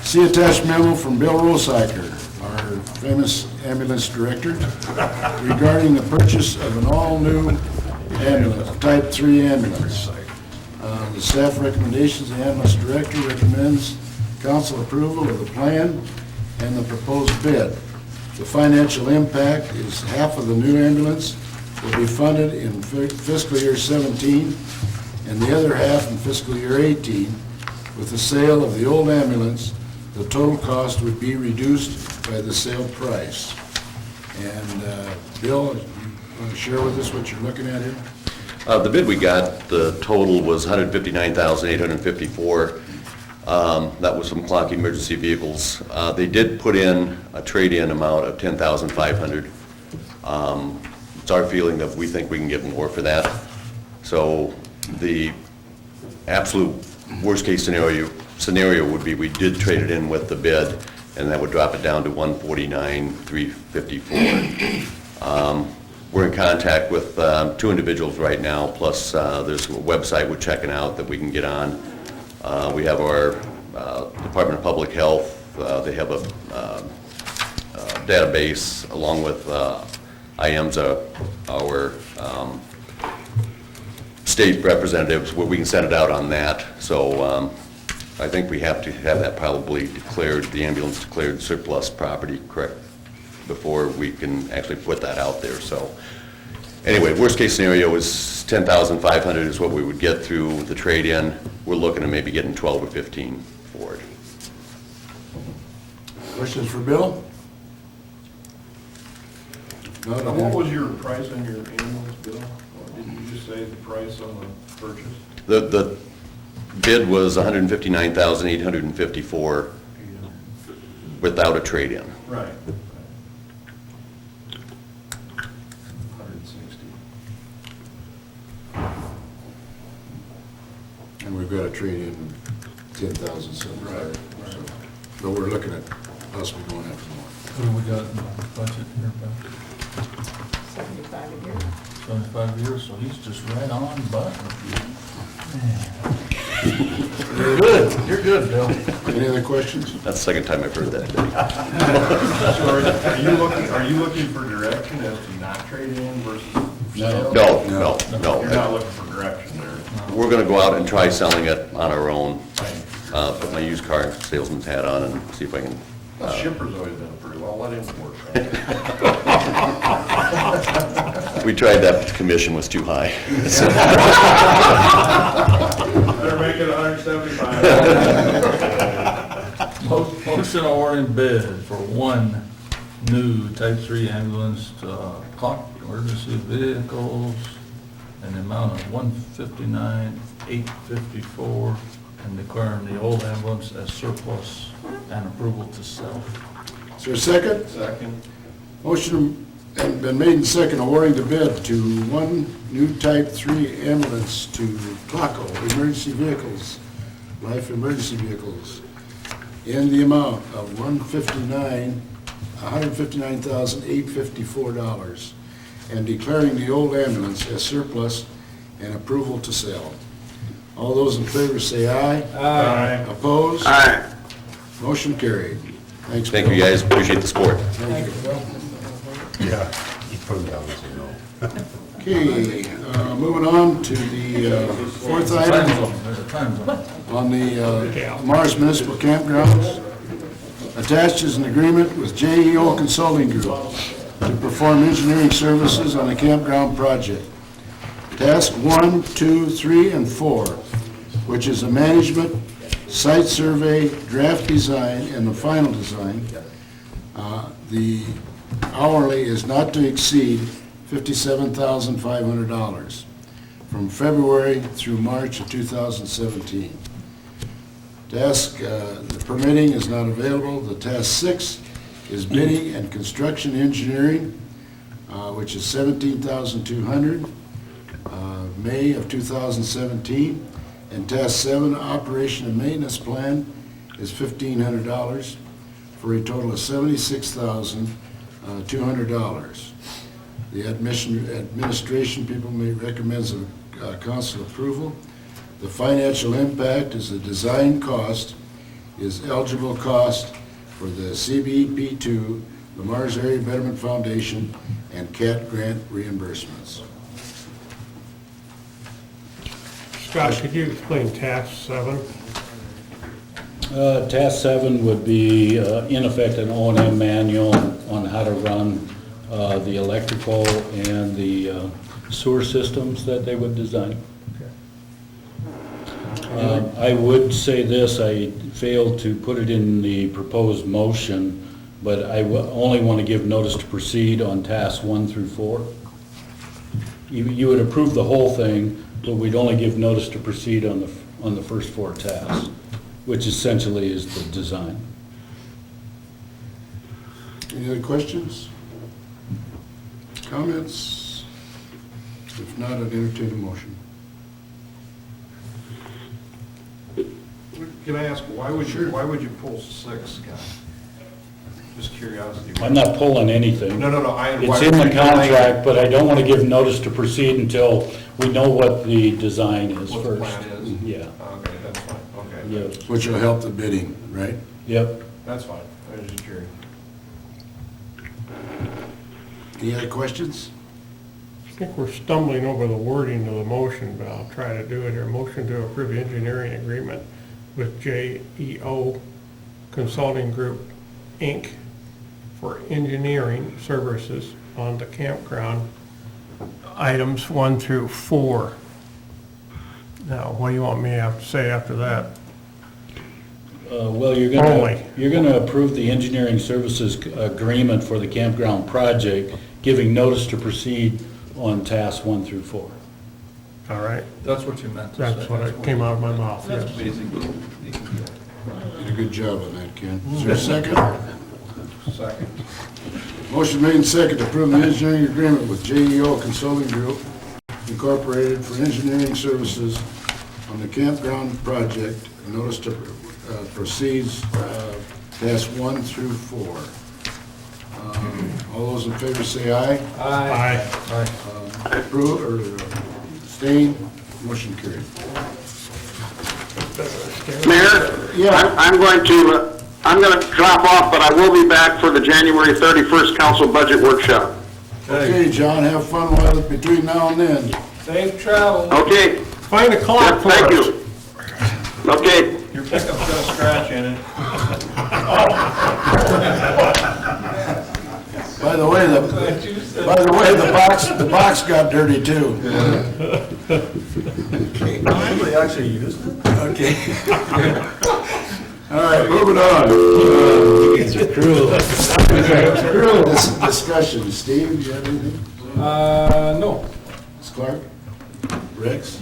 Speaker 4: See attached memo from Bill Rosacker, our famous ambulance director, regarding the purchase of an all-new ambulance, Type 3 ambulance. The staff recommendations, the ambulance director recommends council approval of the plan and the proposed bid. The financial impact is half of the new ambulance will be funded in fiscal year 17 and the other half in fiscal year 18. With the sale of the old ambulance, the total cost would be reduced by the sale price. And Bill, you want to share with us what you're looking at here?
Speaker 17: The bid we got, the total was $159,854. That was from Clock Emergency Vehicles. They did put in a trade-in amount of $10,500. It's our feeling that we think we can get more for that. So the absolute worst-case scenario would be we did trade it in with the bid, and that would drop it down to $149,354. We're in contact with 2 individuals right now, plus there's a website we're checking out that we can get on. We have our Department of Public Health. They have a database along with IAMSA, our state representatives, where we can send it out on that. So I think we have to have that probably declared, the ambulance declared surplus property, correct, before we can actually put that out there. So anyway, worst case scenario is $10,500 is what we would get through the trade-in. We're looking at maybe getting 12 or 15 for it.
Speaker 4: Questions for Bill?
Speaker 5: What was your price on your ambulance bill? Or didn't you just say the price on the purchase?
Speaker 17: The bid was $159,854 without a trade-in.
Speaker 5: Right. 160.
Speaker 4: And we've got a trade-in of 10,075. Right. But we're looking at possibly going after more.
Speaker 6: What do we got in the budget here, Beth?
Speaker 16: 75 a year.
Speaker 6: 75 years, so he's just right on button.
Speaker 4: You're good.
Speaker 6: You're good, Bill.
Speaker 4: Any other questions?
Speaker 17: That's the second time I've heard that.
Speaker 5: So are you looking for direction as to not trade in versus sale?
Speaker 17: No.
Speaker 5: You're not looking for direction there.
Speaker 17: We're going to go out and try selling it on our own. Put my used car salesman's hat on and see if I can.
Speaker 5: Shipper's always done pretty well. Let him work.
Speaker 17: We tried that, but the commission was too high.
Speaker 5: Better make it 175.
Speaker 6: Motion awarding bid for one new Type 3 ambulance to Clock Emergency Vehicles in the amount of $159,854 and declaring the old ambulance as surplus and approval to sell.
Speaker 4: Is there a second?
Speaker 5: Second.
Speaker 4: Motion has been made and second awarding the bid to one new Type 3 ambulance to Clocko Emergency Vehicles, Life Emergency Vehicles, in the amount of $159,854 and declaring the old ambulance as surplus and approval to sell. All those in favor say aye.
Speaker 5: Aye.
Speaker 4: Opposed?
Speaker 2: Aye.
Speaker 4: Motion carried. Thanks,
Speaker 17: Thank
Speaker 4: Bill.
Speaker 17: you, guys. Appreciate the support.
Speaker 4: Thank you, Bill.
Speaker 14: Yeah, you put them down and say no.
Speaker 4: Okay, moving on to the fourth item
Speaker 6: There's a time zone.
Speaker 4: on the Mars Municipal Campgrounds. Attached is an agreement with JEO Consulting Group to perform engineering services on the campground project. Task 1, 2, 3, and 4, which is a management, site survey, draft design, and the final design. The hourly is not to exceed $57,500 from February through March of 2017. Task, the permitting is not available. The task 6 is bidding and construction engineering, which is $17,200, May of 2017. And task 7, operation and maintenance plan, is $1,500 for a total of $76,200. The administration people may recommends council approval. The financial impact is the design cost is eligible cost for the CBP2, the Mars Area Betterment Foundation, and CAT grant reimbursements.
Speaker 1: Scott, could you explain task 7?
Speaker 8: Task 7 would be, in effect, an O&M manual on how to run the electrical and the sewer systems that they would design. I would say this, I failed to put it in the proposed motion, but I only want to give notice to proceed on tasks 1 through 4. You would approve the whole thing, but we'd only give notice to proceed on the first 4 tasks, which essentially is the design.
Speaker 4: Any other questions? Comments? If not, I'd entertain a motion.
Speaker 5: Can I ask, why would you pull 6, Scott? Just curiosity.
Speaker 8: I'm not pulling anything.
Speaker 5: No,
Speaker 8: It's in the contract, but I don't want to give notice to proceed until we know what the design is
Speaker 5: What
Speaker 8: first.
Speaker 5: the plan is?
Speaker 8: Yeah.
Speaker 5: Okay, that's fine, okay.
Speaker 8: Yes.
Speaker 4: Which will help the bidding, right?
Speaker 8: Yep.
Speaker 5: That's fine, I was just curious.
Speaker 4: Any other questions?
Speaker 1: I think we're stumbling over the wording of the motion, but I'll try to do it here. Motion to approve engineering agreement with JEO Consulting Group, Inc. for engineering services on the campground, items 1 through 4. Now, what do you want me to have to say after that?
Speaker 8: Well, you're
Speaker 1: Only.
Speaker 8: gonna approve the engineering services agreement for the campground project, giving notice to proceed on tasks 1 through 4.
Speaker 1: All right?
Speaker 6: That's what you meant to say.
Speaker 1: That's what it came out of my mouth, yes.
Speaker 6: That's basically.
Speaker 4: Did a good job on that, Ken. Is there a second?
Speaker 5: Second.
Speaker 4: Motion made and second to approve the engineering agreement with JEO Consulting Group Incorporated for engineering services on the campground project. Notice to proceeds task 1 through 4. All those in favor say aye.
Speaker 1: Aye.
Speaker 4: Approve or abstain, motion carried.
Speaker 2: Mayor?
Speaker 4: Yeah.
Speaker 2: I'm going to drop off, but I will be back for the January 31st council budget workshop.
Speaker 4: Okay, John, have fun between now and then.
Speaker 12: Safe travel.
Speaker 2: Okay.
Speaker 1: Find a clock for
Speaker 2: Thank
Speaker 1: us.
Speaker 2: you. Okay.
Speaker 5: Your pickup's got a scratch in it.
Speaker 4: By the way, the box got dirty too.
Speaker 6: Somebody actually used it?
Speaker 4: Okay. All right, moving on. Discussion. Steve, do you have anything?
Speaker 12: No.
Speaker 4: Ms. Clark? Rex?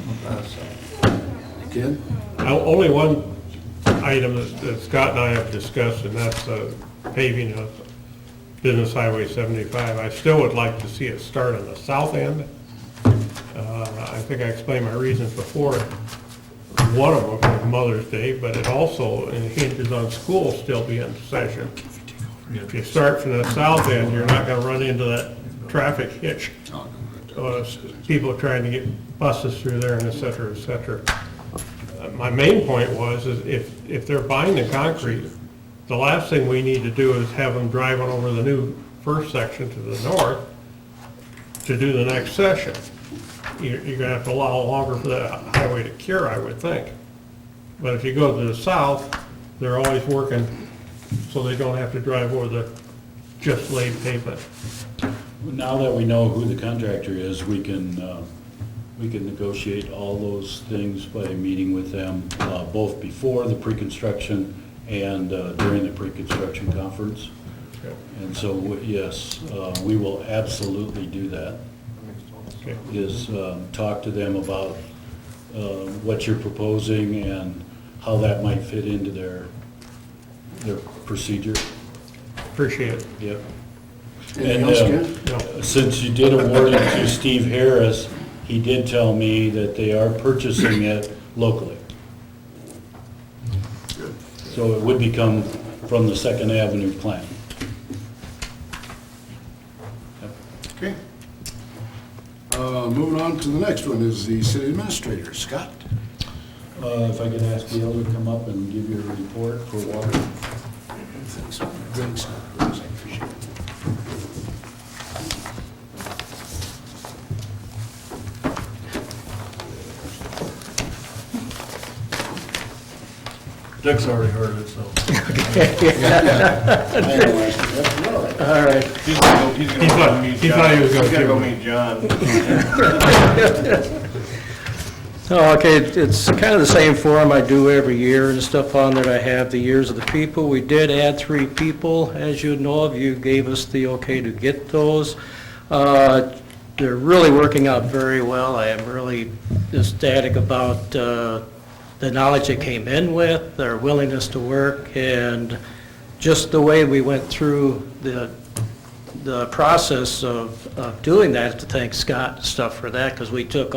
Speaker 4: Ken?
Speaker 1: Only one item that Scott and I have discussed, and that's paving of Business Highway 75. I still would like to see it start on the south end. I think I explained my reasons before. One of them was Mother's Day, but it also hinges on school still being in session. If you start from the south end, you're not going to run into that traffic hitch. People trying to get buses through there and et cetera, et cetera. My main point was, is if they're buying the concrete, the last thing we need to do is have them driving over the new first section to the north to do the next section. You're gonna have to allow longer for that highway to cure, I would think. But if you go to the south, they're always working so they don't have to drive over the just laid pavement.
Speaker 8: Now that we know who the contractor is, we can negotiate all those things by meeting with them, both before the pre-construction and during the pre-construction conference.
Speaker 1: Okay.
Speaker 8: And so, yes, we will absolutely do that.
Speaker 1: Okay.
Speaker 8: Is talk to them about what you're proposing and how that might fit into their procedure.
Speaker 9: Appreciate it.
Speaker 8: Yep.
Speaker 4: Anything
Speaker 8: And
Speaker 4: else, Ken?
Speaker 8: since you did award it to Steve Harris, he did tell me that they are purchasing it locally. So it would become from the Second Avenue plant.
Speaker 4: Okay. Moving on to the next one is the city administrator, Scott.
Speaker 8: If I could ask Gail to come up and give you a report for water.
Speaker 4: Thanks. Great, Scott. Thanks, I appreciate it.
Speaker 5: Dick's already heard it, so.
Speaker 9: All right.
Speaker 5: He's gonna go meet
Speaker 9: he
Speaker 5: John.
Speaker 9: thought he was gonna
Speaker 5: He's gotta go
Speaker 9: give
Speaker 5: meet John.
Speaker 18: Okay, it's kind of the same form I do every year and stuff on that. I have the years of the people. We did add 3 people, as you know of. You gave us the okay to get those. They're really working out very well. I am really ecstatic about the knowledge they came in with, their willingness to work, and just the way we went through the process of doing that. To thank Scott and stuff for that, because we took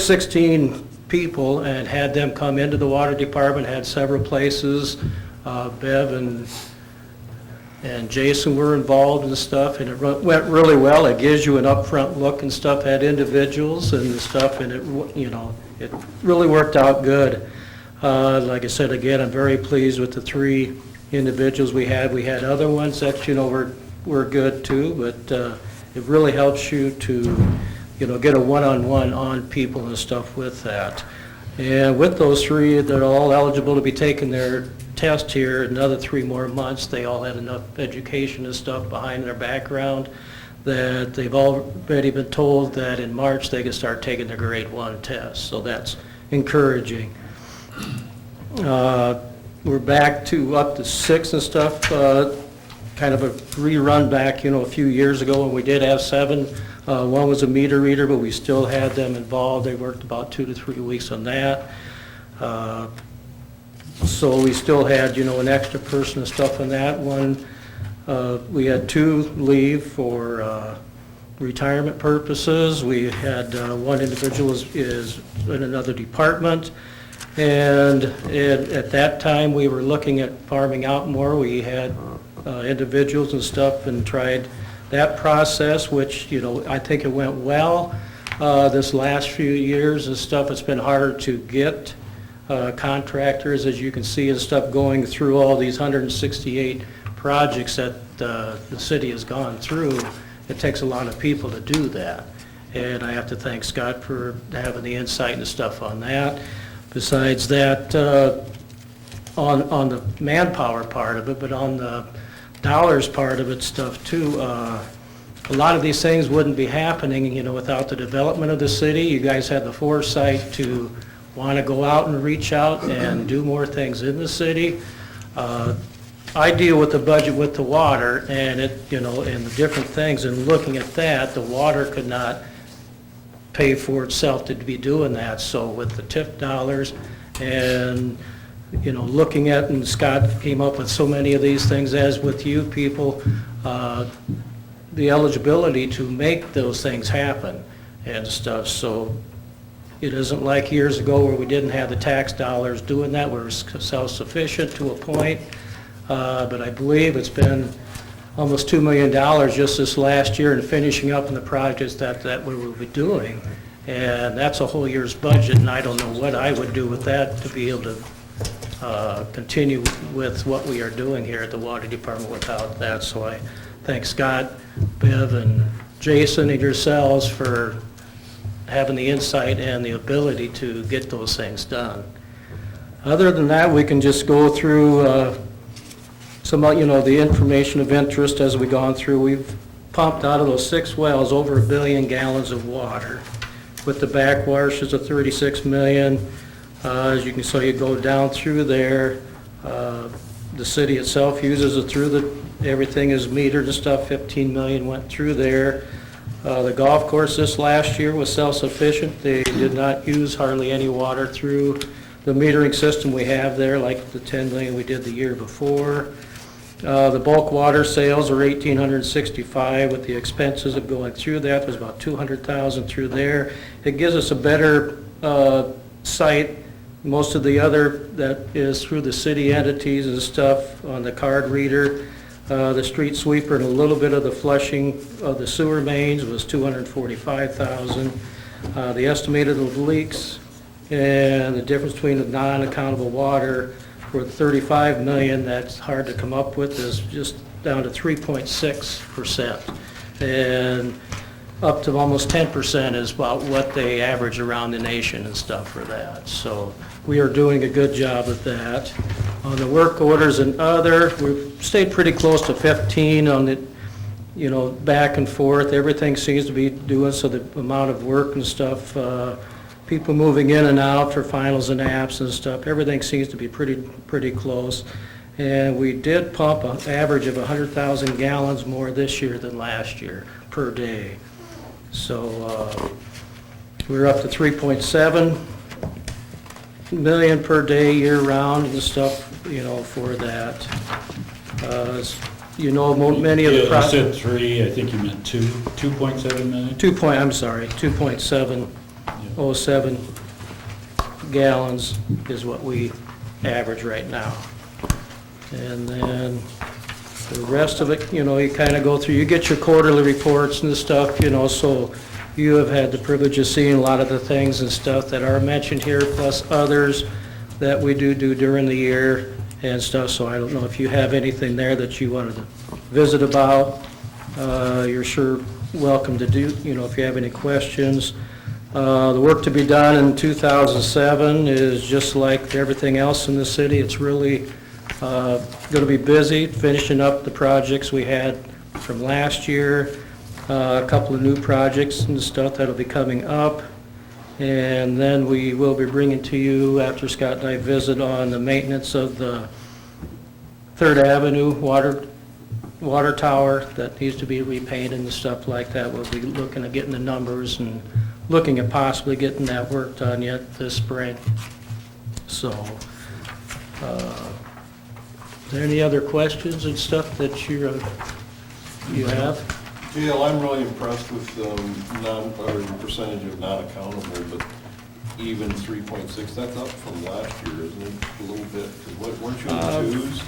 Speaker 18: 16 people and had them come into the water department, had several places. Bev and Jason were involved and stuff, and it went really well. It gives you an upfront look and stuff at individuals and stuff, and it really worked out good. Like I said, again, I'm very pleased with the 3 individuals we had. We had other ones that, were good too, but it really helps you to, get a one-on-one on people and stuff with that. And with those 3, they're all eligible to be taking their test here another 3 more months. They all had enough education and stuff behind their background that they've already been told that in March they can start taking their grade 1 test. So that's encouraging. We're back to up to 6 and stuff, kind of a rerun back, a few years ago when we did have 7. One was a meter reader, but we still had them involved. They worked about 2 to 3 weeks on that. So we still had, an extra person and stuff on that one. We had 2 leave for retirement purposes. We had one individual is in another department. And at that time, we were looking at farming out more. We had individuals and stuff and tried that process, which, I think it went well. This last few years and stuff, it's been harder to get contractors, as you can see, and stuff going through all these 168 projects that the city has gone through. It takes a lot of people to do that. And I have to thank Scott for having the insight and stuff on that. Besides that, on the manpower part of it, but on the dollars part of it stuff too, a lot of these things wouldn't be happening, without the development of the city. You guys had the foresight to want to go out and reach out and do more things in the city. I deal with the budget with the water and and the different things, and looking at that, the water could not pay for itself to be doing that. So with the TIF dollars and, looking at, and Scott came up with so many of these things, as with you people, the eligibility to make those things happen and stuff. So it isn't like years ago where we didn't have the tax dollars doing that. We were self-sufficient to a point, but I believe it's been almost $2 million just this last year in finishing up in the projects that we will be doing. And that's a whole year's budget, and I don't know what I would do with that to be able to continue with what we are doing here at the water department without that. So I thank Scott, Bev, and Jason and yourselves for having the insight and the ability to get those things done. Other than that, we can just go through some, the information of interest as we've gone through. We've pumped out of those 6 wells over 1 billion gallons of water. With the backwashes of 36 million, as you can see, you go down through there. The city itself uses it through everything is metered and stuff. 15 million went through there. The golf course this last year was self-sufficient. They did not use hardly any water through the metering system we have there, like the 10 million we did the year before. The bulk water sales are 1,865 with the expenses of going through that. There's about 200,000 through there. It gives us a better site. Most of the other that is through the city entities and stuff on the card reader. The street sweeper and a little bit of the flushing of the sewer mains was 245,000. The estimated of leaks and the difference between the non-accountable water for 35 million, that's hard to come up with, is just down to 3.6%. And up to almost 10% is about what they average around the nation and stuff for that. So we are doing a good job of that. On the work orders and other, we've stayed pretty close to 15 on the, you know, back and forth. Everything seems to be doing, so the amount of work and stuff, people moving in and out for finals and apps and stuff, everything seems to be pretty close. And we did pump an average of 100,000 gallons more this year than last year per day. So we're up to 3.7 million per day year-round and stuff, you know, for that. You know, many of the
Speaker 8: You
Speaker 18: projects.
Speaker 8: said 3, I think you meant 2.7 million?
Speaker 18: 2.07 gallons is what we average right now. And then the rest of it, you know, you kind of go through, you get your quarterly reports and stuff, you know, so you have had the privilege of seeing a lot of the things and stuff that are mentioned here, plus others that we do during the year and stuff, so I don't know if you have anything there that you wanted to visit about. You're sure welcome to do, you know, if you have any questions. The work to be done in 2007 is just like everything else in the city. It's really going to be busy finishing up the projects we had from last year, a couple of new projects and stuff that'll be coming up. And then we will be bringing to you, after Scott and I visit, on the maintenance of the 3rd Avenue water tower that needs to be repainted and stuff like that. We'll be looking at getting the numbers and looking at possibly getting that work done yet this spring. So, is there any other questions and stuff that you have?
Speaker 5: Dale, I'm really impressed with the percentage of non-accountable, but even 3.6, that's up from last year, isn't it, a little bit? 'Cause weren't you in twos?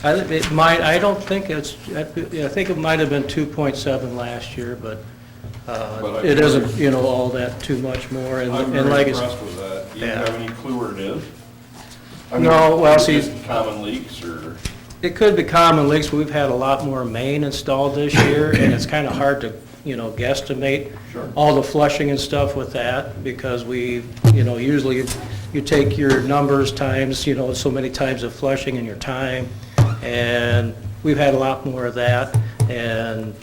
Speaker 18: It might, I don't think it's, I think it might have been 2.7 last year, but it isn't, you know, all that too much more. And
Speaker 5: I'm
Speaker 18: and
Speaker 5: very
Speaker 18: like
Speaker 5: impressed with that. Do you have any clue where it is? I mean,
Speaker 18: No, well,
Speaker 5: is
Speaker 18: see.
Speaker 5: it common leaks or?
Speaker 18: It could be common leaks, but we've had a lot more main installed this year, and it's kind of hard to, you know, guesstimate all the flushing and stuff with that, because we, you know, usually you take your numbers times, you know, so many times of flushing in your time, and we've had a lot more of that, and,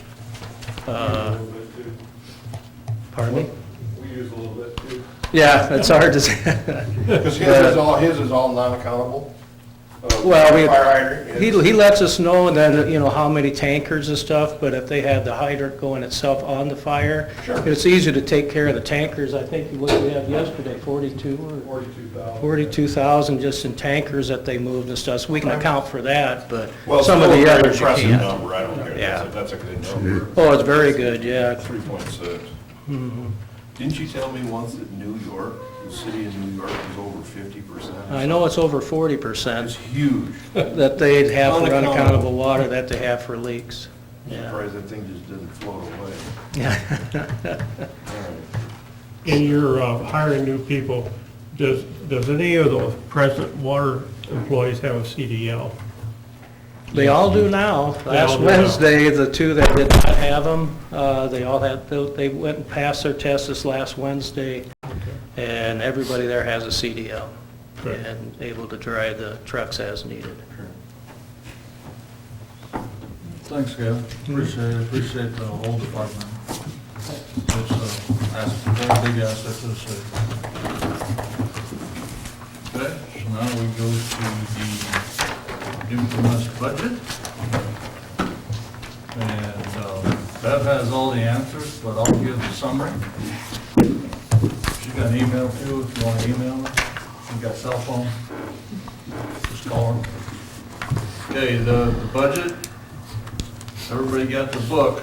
Speaker 18: pardon me?
Speaker 5: We use a little bit too.
Speaker 18: Yeah, it's hard to say.
Speaker 5: Because his is all non-accountable?
Speaker 18: Well,
Speaker 5: Fire hydrant?
Speaker 18: he lets us know, and then, you know, how many tankers and stuff, but if they have the hydrant going itself on the fire, it's easy to take care of the tankers. I think what we had yesterday, 42,000 just in tankers that they moved and stuff, so we can account for that, but
Speaker 5: Well,
Speaker 18: some of
Speaker 5: still a
Speaker 18: the
Speaker 5: very
Speaker 18: others you
Speaker 5: impressive
Speaker 18: can't.
Speaker 5: number, I don't care.
Speaker 18: Yeah.
Speaker 5: That's a good number.
Speaker 18: Oh, it's very good, yeah.
Speaker 5: 3.6. Didn't you tell me once that New York, the city of New York was over 50%?
Speaker 18: I know it's over 40%.
Speaker 5: It's huge.
Speaker 18: That they'd have for unaccountable water that they have for leaks.
Speaker 5: I'm
Speaker 18: Yeah.
Speaker 5: surprised that thing just didn't float away.
Speaker 18: Yeah.
Speaker 1: In your hiring new people, does any of the present water employees have a CDL?
Speaker 18: They all do now.
Speaker 1: They all
Speaker 18: Last
Speaker 1: do now.
Speaker 18: Wednesday, the two that did not have them, they all had, they went and passed their test this last Wednesday, and everybody there has a CDL
Speaker 1: Good.
Speaker 18: and able to drive the trucks as needed.
Speaker 6: Thanks, Gavin. Appreciate the whole department. It's a very big asset to the city. Okay, so now we go to the infamous budget. And Bev has all the answers, but I'll give the summary. She got an email too, if you want to email her. She got a cell phone. Just call her. Okay, the budget, everybody got the book.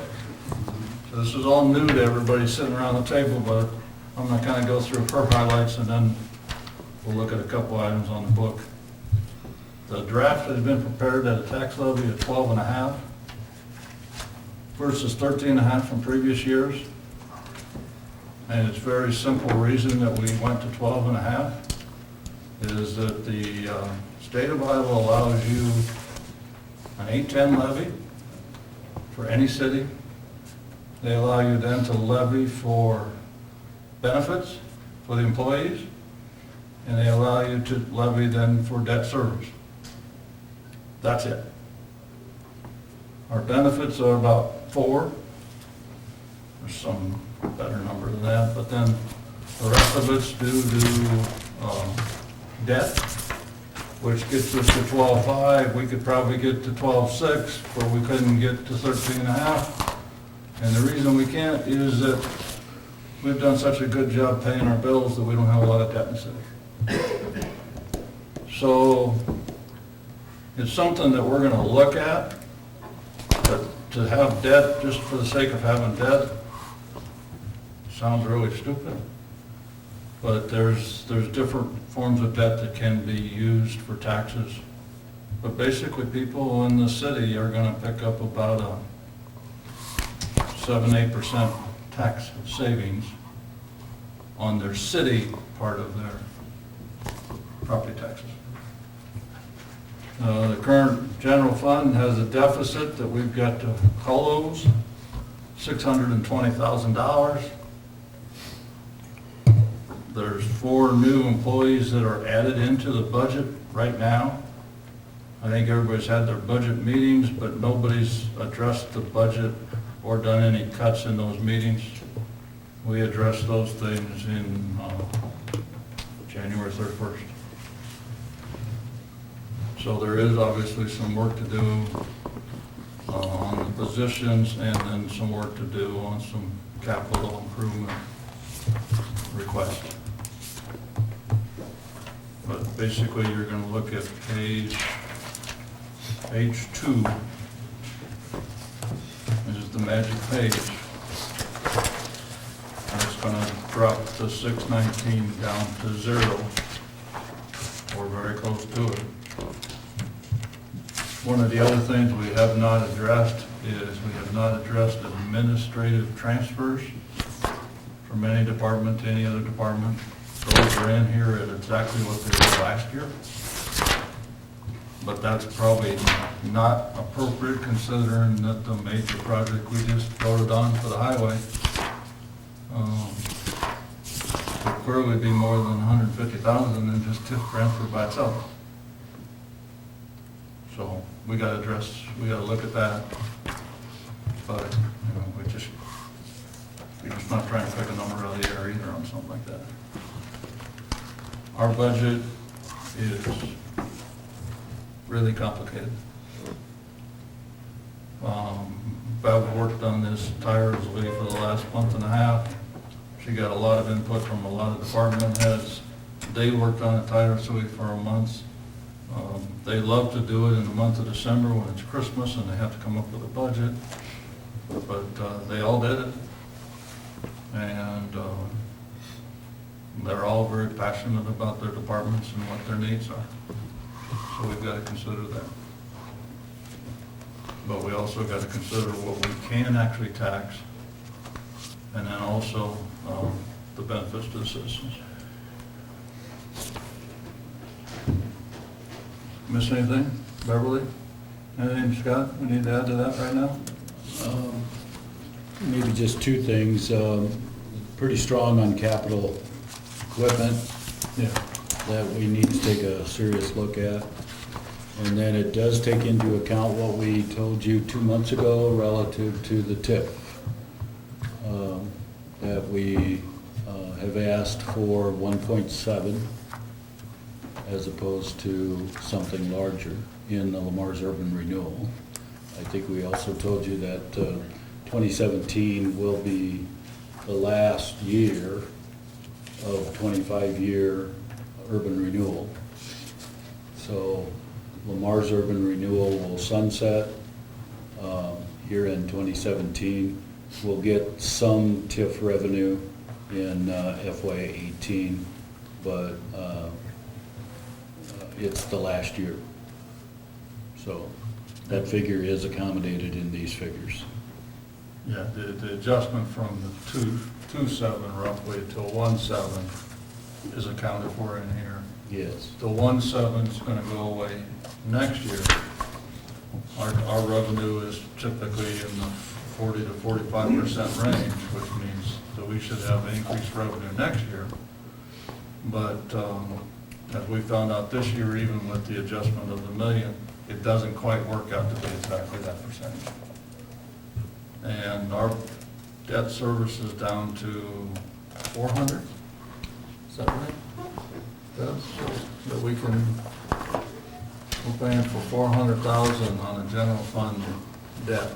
Speaker 6: So this is all new to everybody sitting around the table, but I'm gonna kind of go through her highlights and then we'll look at a couple items on the book. The draft has been prepared at a tax levy of 12.5 versus 13.5 from previous years. And it's very simple reason that we went to 12.5 is that the state of Iowa allows you an 810 levy for any city. They allow you then to levy for benefits for the employees, and they allow you to levy then for debt service. That's it. Our benefits are about 4. There's some better number than that, but then the rest of it's due to debt, which gets us to 12.5. We could probably get to 12.6, but we couldn't get to 13.5. And the reason we can't is that we've done such a good job paying our bills that we don't have a lot of debt in the city. So it's something that we're gonna look at, but to have debt just for the sake of having debt sounds really stupid. But there's different forms of debt that can be used for taxes. But basically, people in the city are gonna pick up about a 7-8% tax savings on their city part of their property taxes. The current general fund has a deficit that we've got to close, $620,000. There's 4 new employees that are added into the budget right now. I think everybody's had their budget meetings, but nobody's addressed the budget or done any cuts in those meetings. We addressed those things in January 31st. So there is obviously some work to do on the positions and then some work to do on some capital improvement requests. But basically, you're going to look at page 2. This is the magic page. And it's going to drop to 619 down to 0. We're very close to it. One of the other things we have not addressed is we have not addressed administrative transfers from any department to any other department. Those are in here at exactly what they were last year. But that's probably not appropriate considering that the major project we just voted on for the highway would clearly be more than 150,000 and just TIF transfer by itself. So we got to look at that. But, you know, we're just not trying to pick a number out of the air either on something like that. Our budget is really complicated. Bev worked on this tirelessly for the last month and a half. She got a lot of input from a lot of department heads. They worked on it tirelessly for a month. They love to do it in the month of December when it's Christmas and they have to come up with a budget. But they all did it. And they're all very passionate about their departments and what their needs are. So we've got to consider that. But we also got to consider what we can actually tax, and then also the benefits to the citizens. Miss anything? Beverly? Anything, Scott, we need to add to that right now?
Speaker 8: Maybe just 2 things. Pretty strong on capital equipment.
Speaker 6: Yeah.
Speaker 8: That we need to take a serious look at. And then it does take into account what we told you 2 months ago relative to the TIF. That we have asked for 1.7 as opposed to something larger in the Lamar's urban renewal. I think we also told you that 2017 will be the last year of 25-year urban renewal. So Lamar's urban renewal will sunset here in 2017. We'll get some TIF revenue in FY '18, but it's the last year. So that figure is accommodated in these figures.
Speaker 6: Yeah, the adjustment from the 2.7 roughly to 1.7 is accounted for in here.
Speaker 8: Yes.
Speaker 6: The 1.7 is going to go away next year. Our revenue is typically in the 40 to 45% range, which means that we should have increased revenue next year. But as we found out this year, even with the adjustment of the million, it doesn't quite work out to be exactly that percentage. And our debt service is down to 400, is that right? That we can, we're paying for 400,000 on a general fund debt.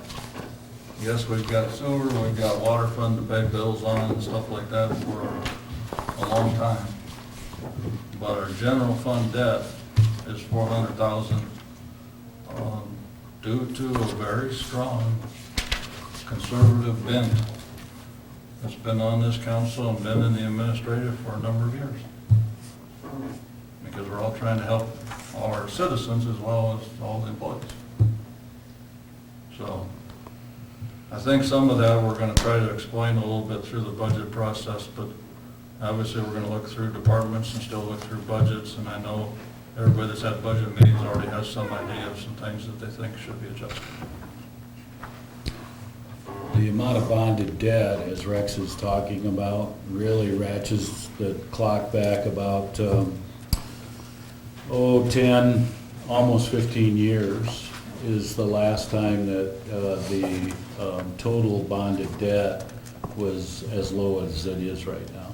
Speaker 6: Yes, we've got sewer, we've got water fund to pay bills on and stuff like that for a long time. But our general fund debt is 400,000 due to a very strong conservative bent that's been on this council and been in the administrative for a number of years. Because we're all trying to help all our citizens as well as all the employees. So I think some of that we're going to try to explain a little bit through the budget process, but obviously we're going to look through departments and still look through budgets, and I know everybody that's had budget meetings already has some idea of some things that they think should be adjusted.
Speaker 8: The amount of bonded debt, as Rex is talking about, really ratchets the clock back about, 10, almost 15 years is the last time that the total bonded debt was as low as it is right now.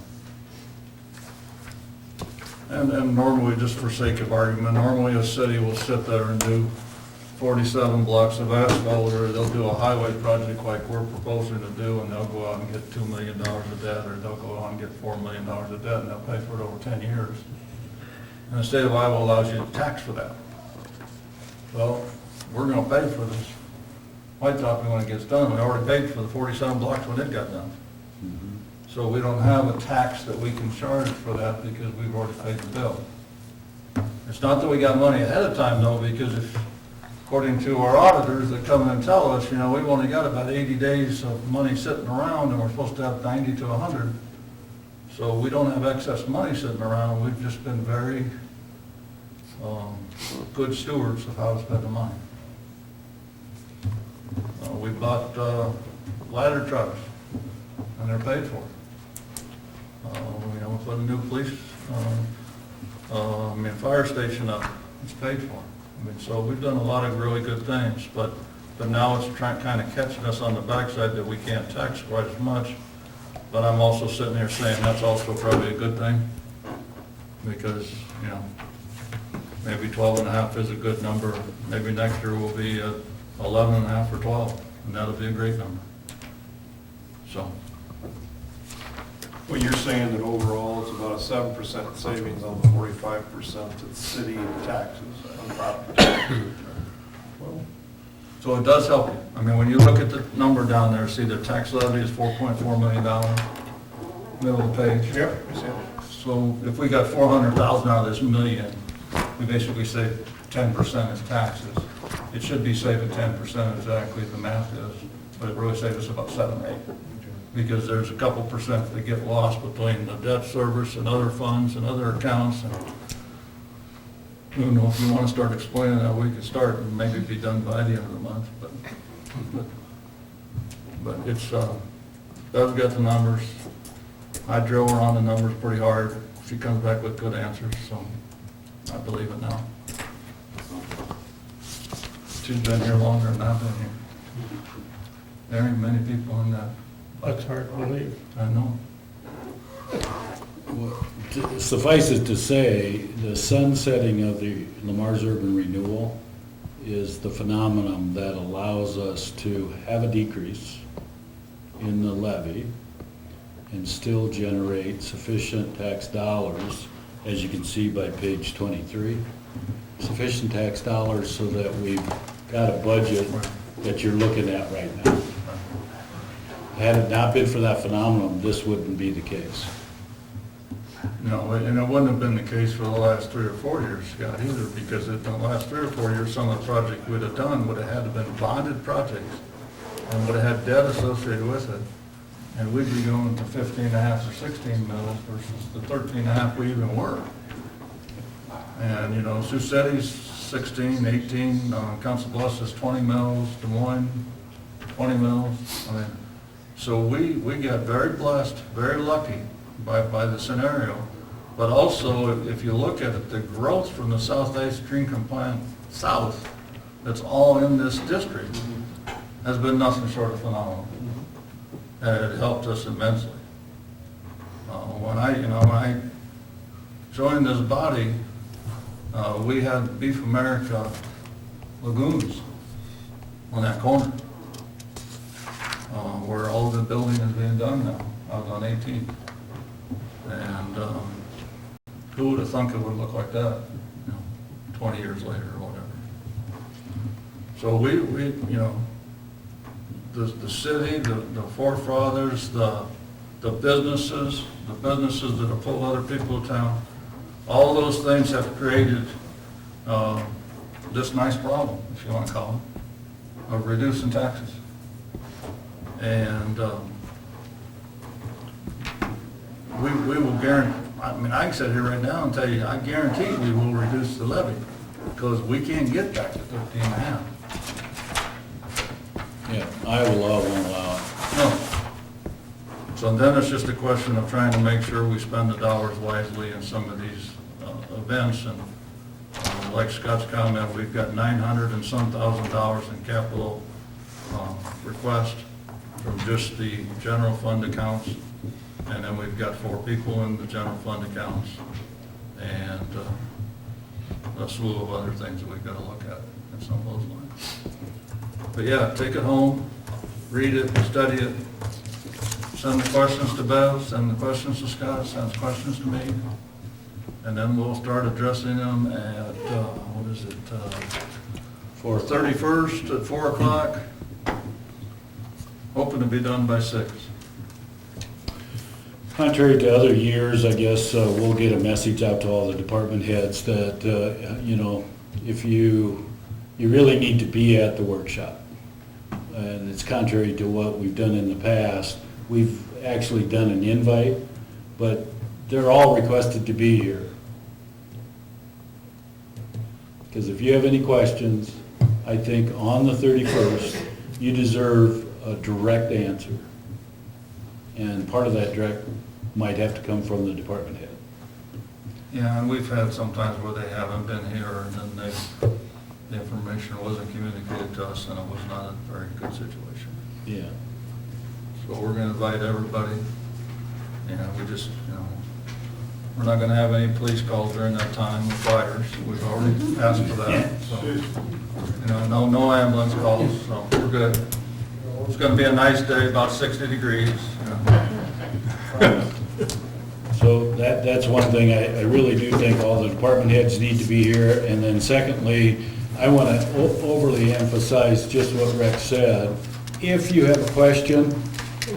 Speaker 6: And normally, just for sake of argument, normally a city will sit there and do 47 blocks of asphalt, or they'll do a highway project like we're proposing to do, and they'll go out and get $2 million of debt, or they'll go out and get $4 million of debt, and they'll pay for it over 10 years. And the state of Iowa allows you to tax for that. Well, we're going to pay for this white topping when it gets done. We already paid for the 47 blocks when it got done. So we don't have a tax that we can charge for that because we've already paid the bill. It's not that we got money ahead of time though, because if, according to our auditors that come in and tell us, we've only got about 80 days of money sitting around and we're supposed to have 90 to 100. So we don't have excess money sitting around. We've just been very good stewards of how to spend the money. We bought ladder trucks and they're paid for. We put a new fire station up, it's paid for. So we've done a lot of really good things, but now it's kind of catching us on the backside that we can't tax quite as much. But I'm also sitting here saying that's also probably a good thing, because, maybe 12.5 is a good number. Maybe next year will be 11.5 or 12, and that'll be a great number. So.
Speaker 5: Well, you're saying that overall it's about a 7% savings on the 45% to the city taxes on property taxes.
Speaker 6: So it does help you. When you look at the number down there, see the tax levy is $4.4 million, middle of the page.
Speaker 5: Yep.
Speaker 6: So if we got 400,000 out of this million, we basically save 10% as taxes. It should be saving 10% exactly, the math is, but it really saves us about 7 or 8. Because there's a couple percent that get lost between the debt service and other funds and other accounts. And I don't know if you want to start explaining that, we could start and maybe be done by the end of the month. But it's, Bev's got the numbers. I drill her on the numbers pretty hard. She comes back with good answers, so I believe it now. She's been here longer than I've been here. There ain't many people in that.
Speaker 18: That's hard to believe.
Speaker 6: I know.
Speaker 8: Suffice it to say, the sunsetting of the Lamar's urban renewal is the phenomenon that allows us to have a decrease in the levy and still generate sufficient tax dollars, as you can see by page 23, sufficient tax dollars so that we've got a budget that you're looking at right now. Had it not been for that phenomenon, this wouldn't be the case.
Speaker 6: No, and it wouldn't have been the case for the last 3 or 4 years, Scott, either, because in the last 3 or 4 years, some of the projects we'd have done would have had to been bonded projects and would have had debt associated with it. And we'd be going to 15.5 or 16 mils versus the 13.5 we even were. And, you know, Sioux City's 16, 18, Council Bluffs is 20 mils, Des Moines, 20 mils. I mean, so we got very blessed, very lucky by the scenario. But also, if you look at it, the growth from the South Ice Treatment Plant south, that's all in this district, has been nothing short of phenomenal. And it helped us immensely. When I joined this body, we had Beef America lagoons on that corner, where all the building is being done now, out on 18th. And who would have thunk it would look like that, 20 years later or whatever. So we you know, the city, the forefathers, the businesses that have pulled other people to town, all those things have created this nice problem, if you want to call it, of reducing taxes. And we will guarantee, I mean, I can sit here right now and tell you, I guarantee we will reduce the levy, because we can't get back to 13.5.
Speaker 8: Yeah, Iowa law won't allow it.
Speaker 6: No. So then it's just a question of trying to make sure we spend the dollars wisely in some of these events. And like Scott's comment, we've got $900 and some thousand in capital request from just the general fund accounts. And then we've got 4 people in the general fund accounts. And a slew of other things that we've got to look at in some of those lines. But yeah, take it home, read it, study it, send the questions to Bev, send the questions to Scott, send the questions to me, and then we'll start addressing them at, 31st at 4 o'clock, hoping to be done by 6.
Speaker 8: Contrary to other years, I guess we'll get a message out to all the department heads that, you know, if you really need to be at the workshop. And it's contrary to what we've done in the past. We've actually done an invite, but they're all requested to be here. Because if you have any questions, I think on the 31st, you deserve a direct answer. And part of that direct might have to come from the department head.
Speaker 6: Yeah, and we've had some times where they haven't been here, and then the information wasn't communicated to us, and it was not a very good situation.
Speaker 8: Yeah.
Speaker 6: So we're gonna invite everybody, and we just, you know, we're not gonna have any police calls during that time with fires. We've already asked for that, so, you know, no ambulance calls, so we're good. It's gonna be a nice day, about 60 degrees, you know.
Speaker 8: So that's one thing, I really do think all the department heads need to be here. And then secondly, I want to overly emphasize just what Rex said. If you have a question,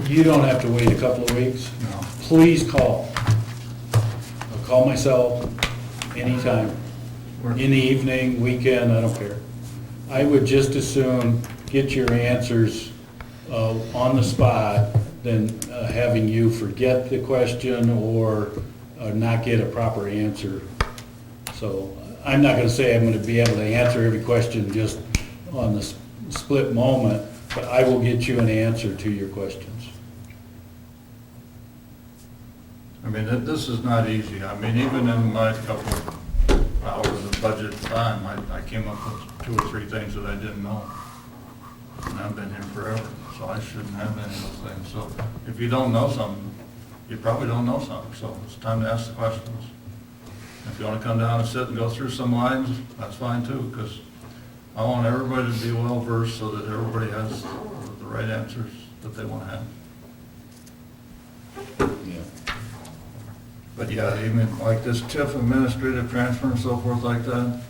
Speaker 8: you don't have to wait a couple of weeks.
Speaker 6: No.
Speaker 8: Please call. I'll call myself anytime, in the evening, weekend, I don't care. I would just as soon get your answers on the spot than having you forget the question or not get a proper answer. So I'm not going to say I'm going to be able to answer every question just on the split moment, but I will get you an answer to your questions.
Speaker 6: I mean, this is not easy. I mean, even in my couple of hours of budget time, I came up with 2 or 3 things that I didn't know. And I've been here forever, so I shouldn't have any of those things. So if you don't know something, you probably don't know something, so it's time to ask the questions. If you want to come down and sit and go through some lines, that's fine too, because I want everybody to be well-versed so that everybody has the right answers that they want to have.
Speaker 8: Yeah.
Speaker 6: But yeah, even like this TIF administrative transfer and so forth like that,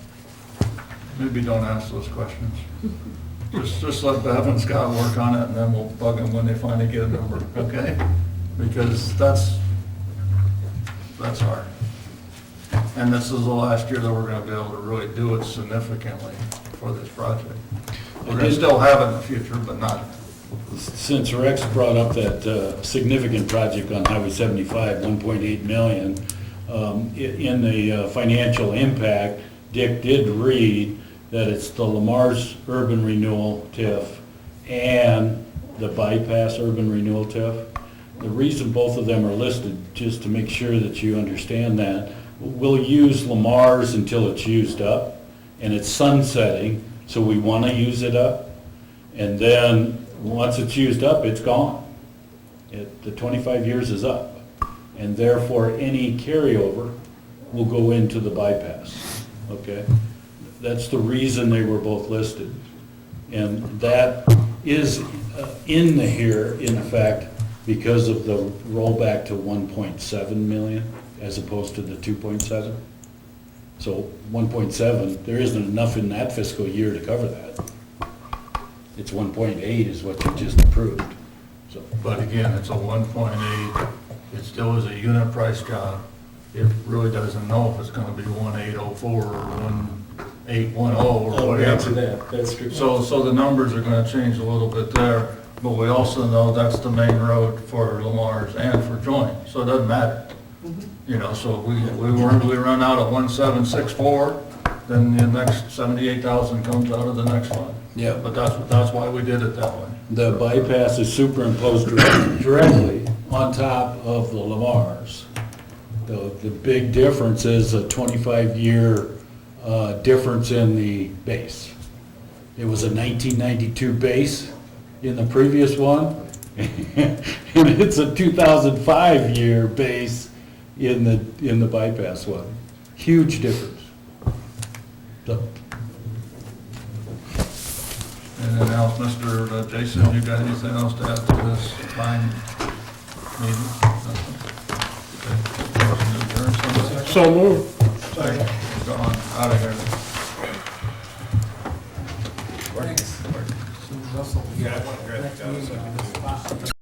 Speaker 6: Maybe don't ask those questions. Just let Bev and Scott work on it, and then we'll bug them when they finally get a number, okay? Because that's hard. And this is the last year that we're gonna be able to really do it significantly for this project. We're gonna still have it in the future, but not.
Speaker 8: Since Rex brought up that significant project on Highway 75, 1.8 million, in the financial impact, Dick did read that it's the Lamar's urban renewal TIF and the bypass urban renewal TIF. The reason both of them are listed, just to make sure that you understand that, we'll use Lamar's until it's used up, and it's sunsetting, so we want to use it up. And then, once it's used up, it's gone. The 25 years is up. And therefore, any carryover will go into the bypass, okay? That's the reason they were both listed. And that is in here, in effect, because of the rollback to 1.7 million as opposed to the 2.7. So 1.7, there isn't enough in that fiscal year to cover that. It's 1.8 is what you just approved, so.
Speaker 6: But again, it's a 1.8, it still is a unit price job. It really doesn't know if it's gonna be 1804 or 1810 or whatever.
Speaker 8: That's true.
Speaker 6: So the numbers are gonna change a little bit there, but we also know that's the main road for Lamar's and for Joint, so it doesn't matter. You know, so we run out at 1764, then the next 78,000 comes out of the next one.
Speaker 8: Yeah.
Speaker 6: But that's why we did it that way.
Speaker 8: The bypass is superimposed directly on top of the Lamar's. The big difference is a 25-year difference in the base. It was a 1992 base in the previous one, and it's a 2005 year base in the bypass one. Huge difference. So.
Speaker 6: Anything else, Mr. Jason, you got anything else to add to this fine meeting? Okay.
Speaker 9: So moved.
Speaker 6: Go on, out of here.
Speaker 5: Yeah, I want to grab that.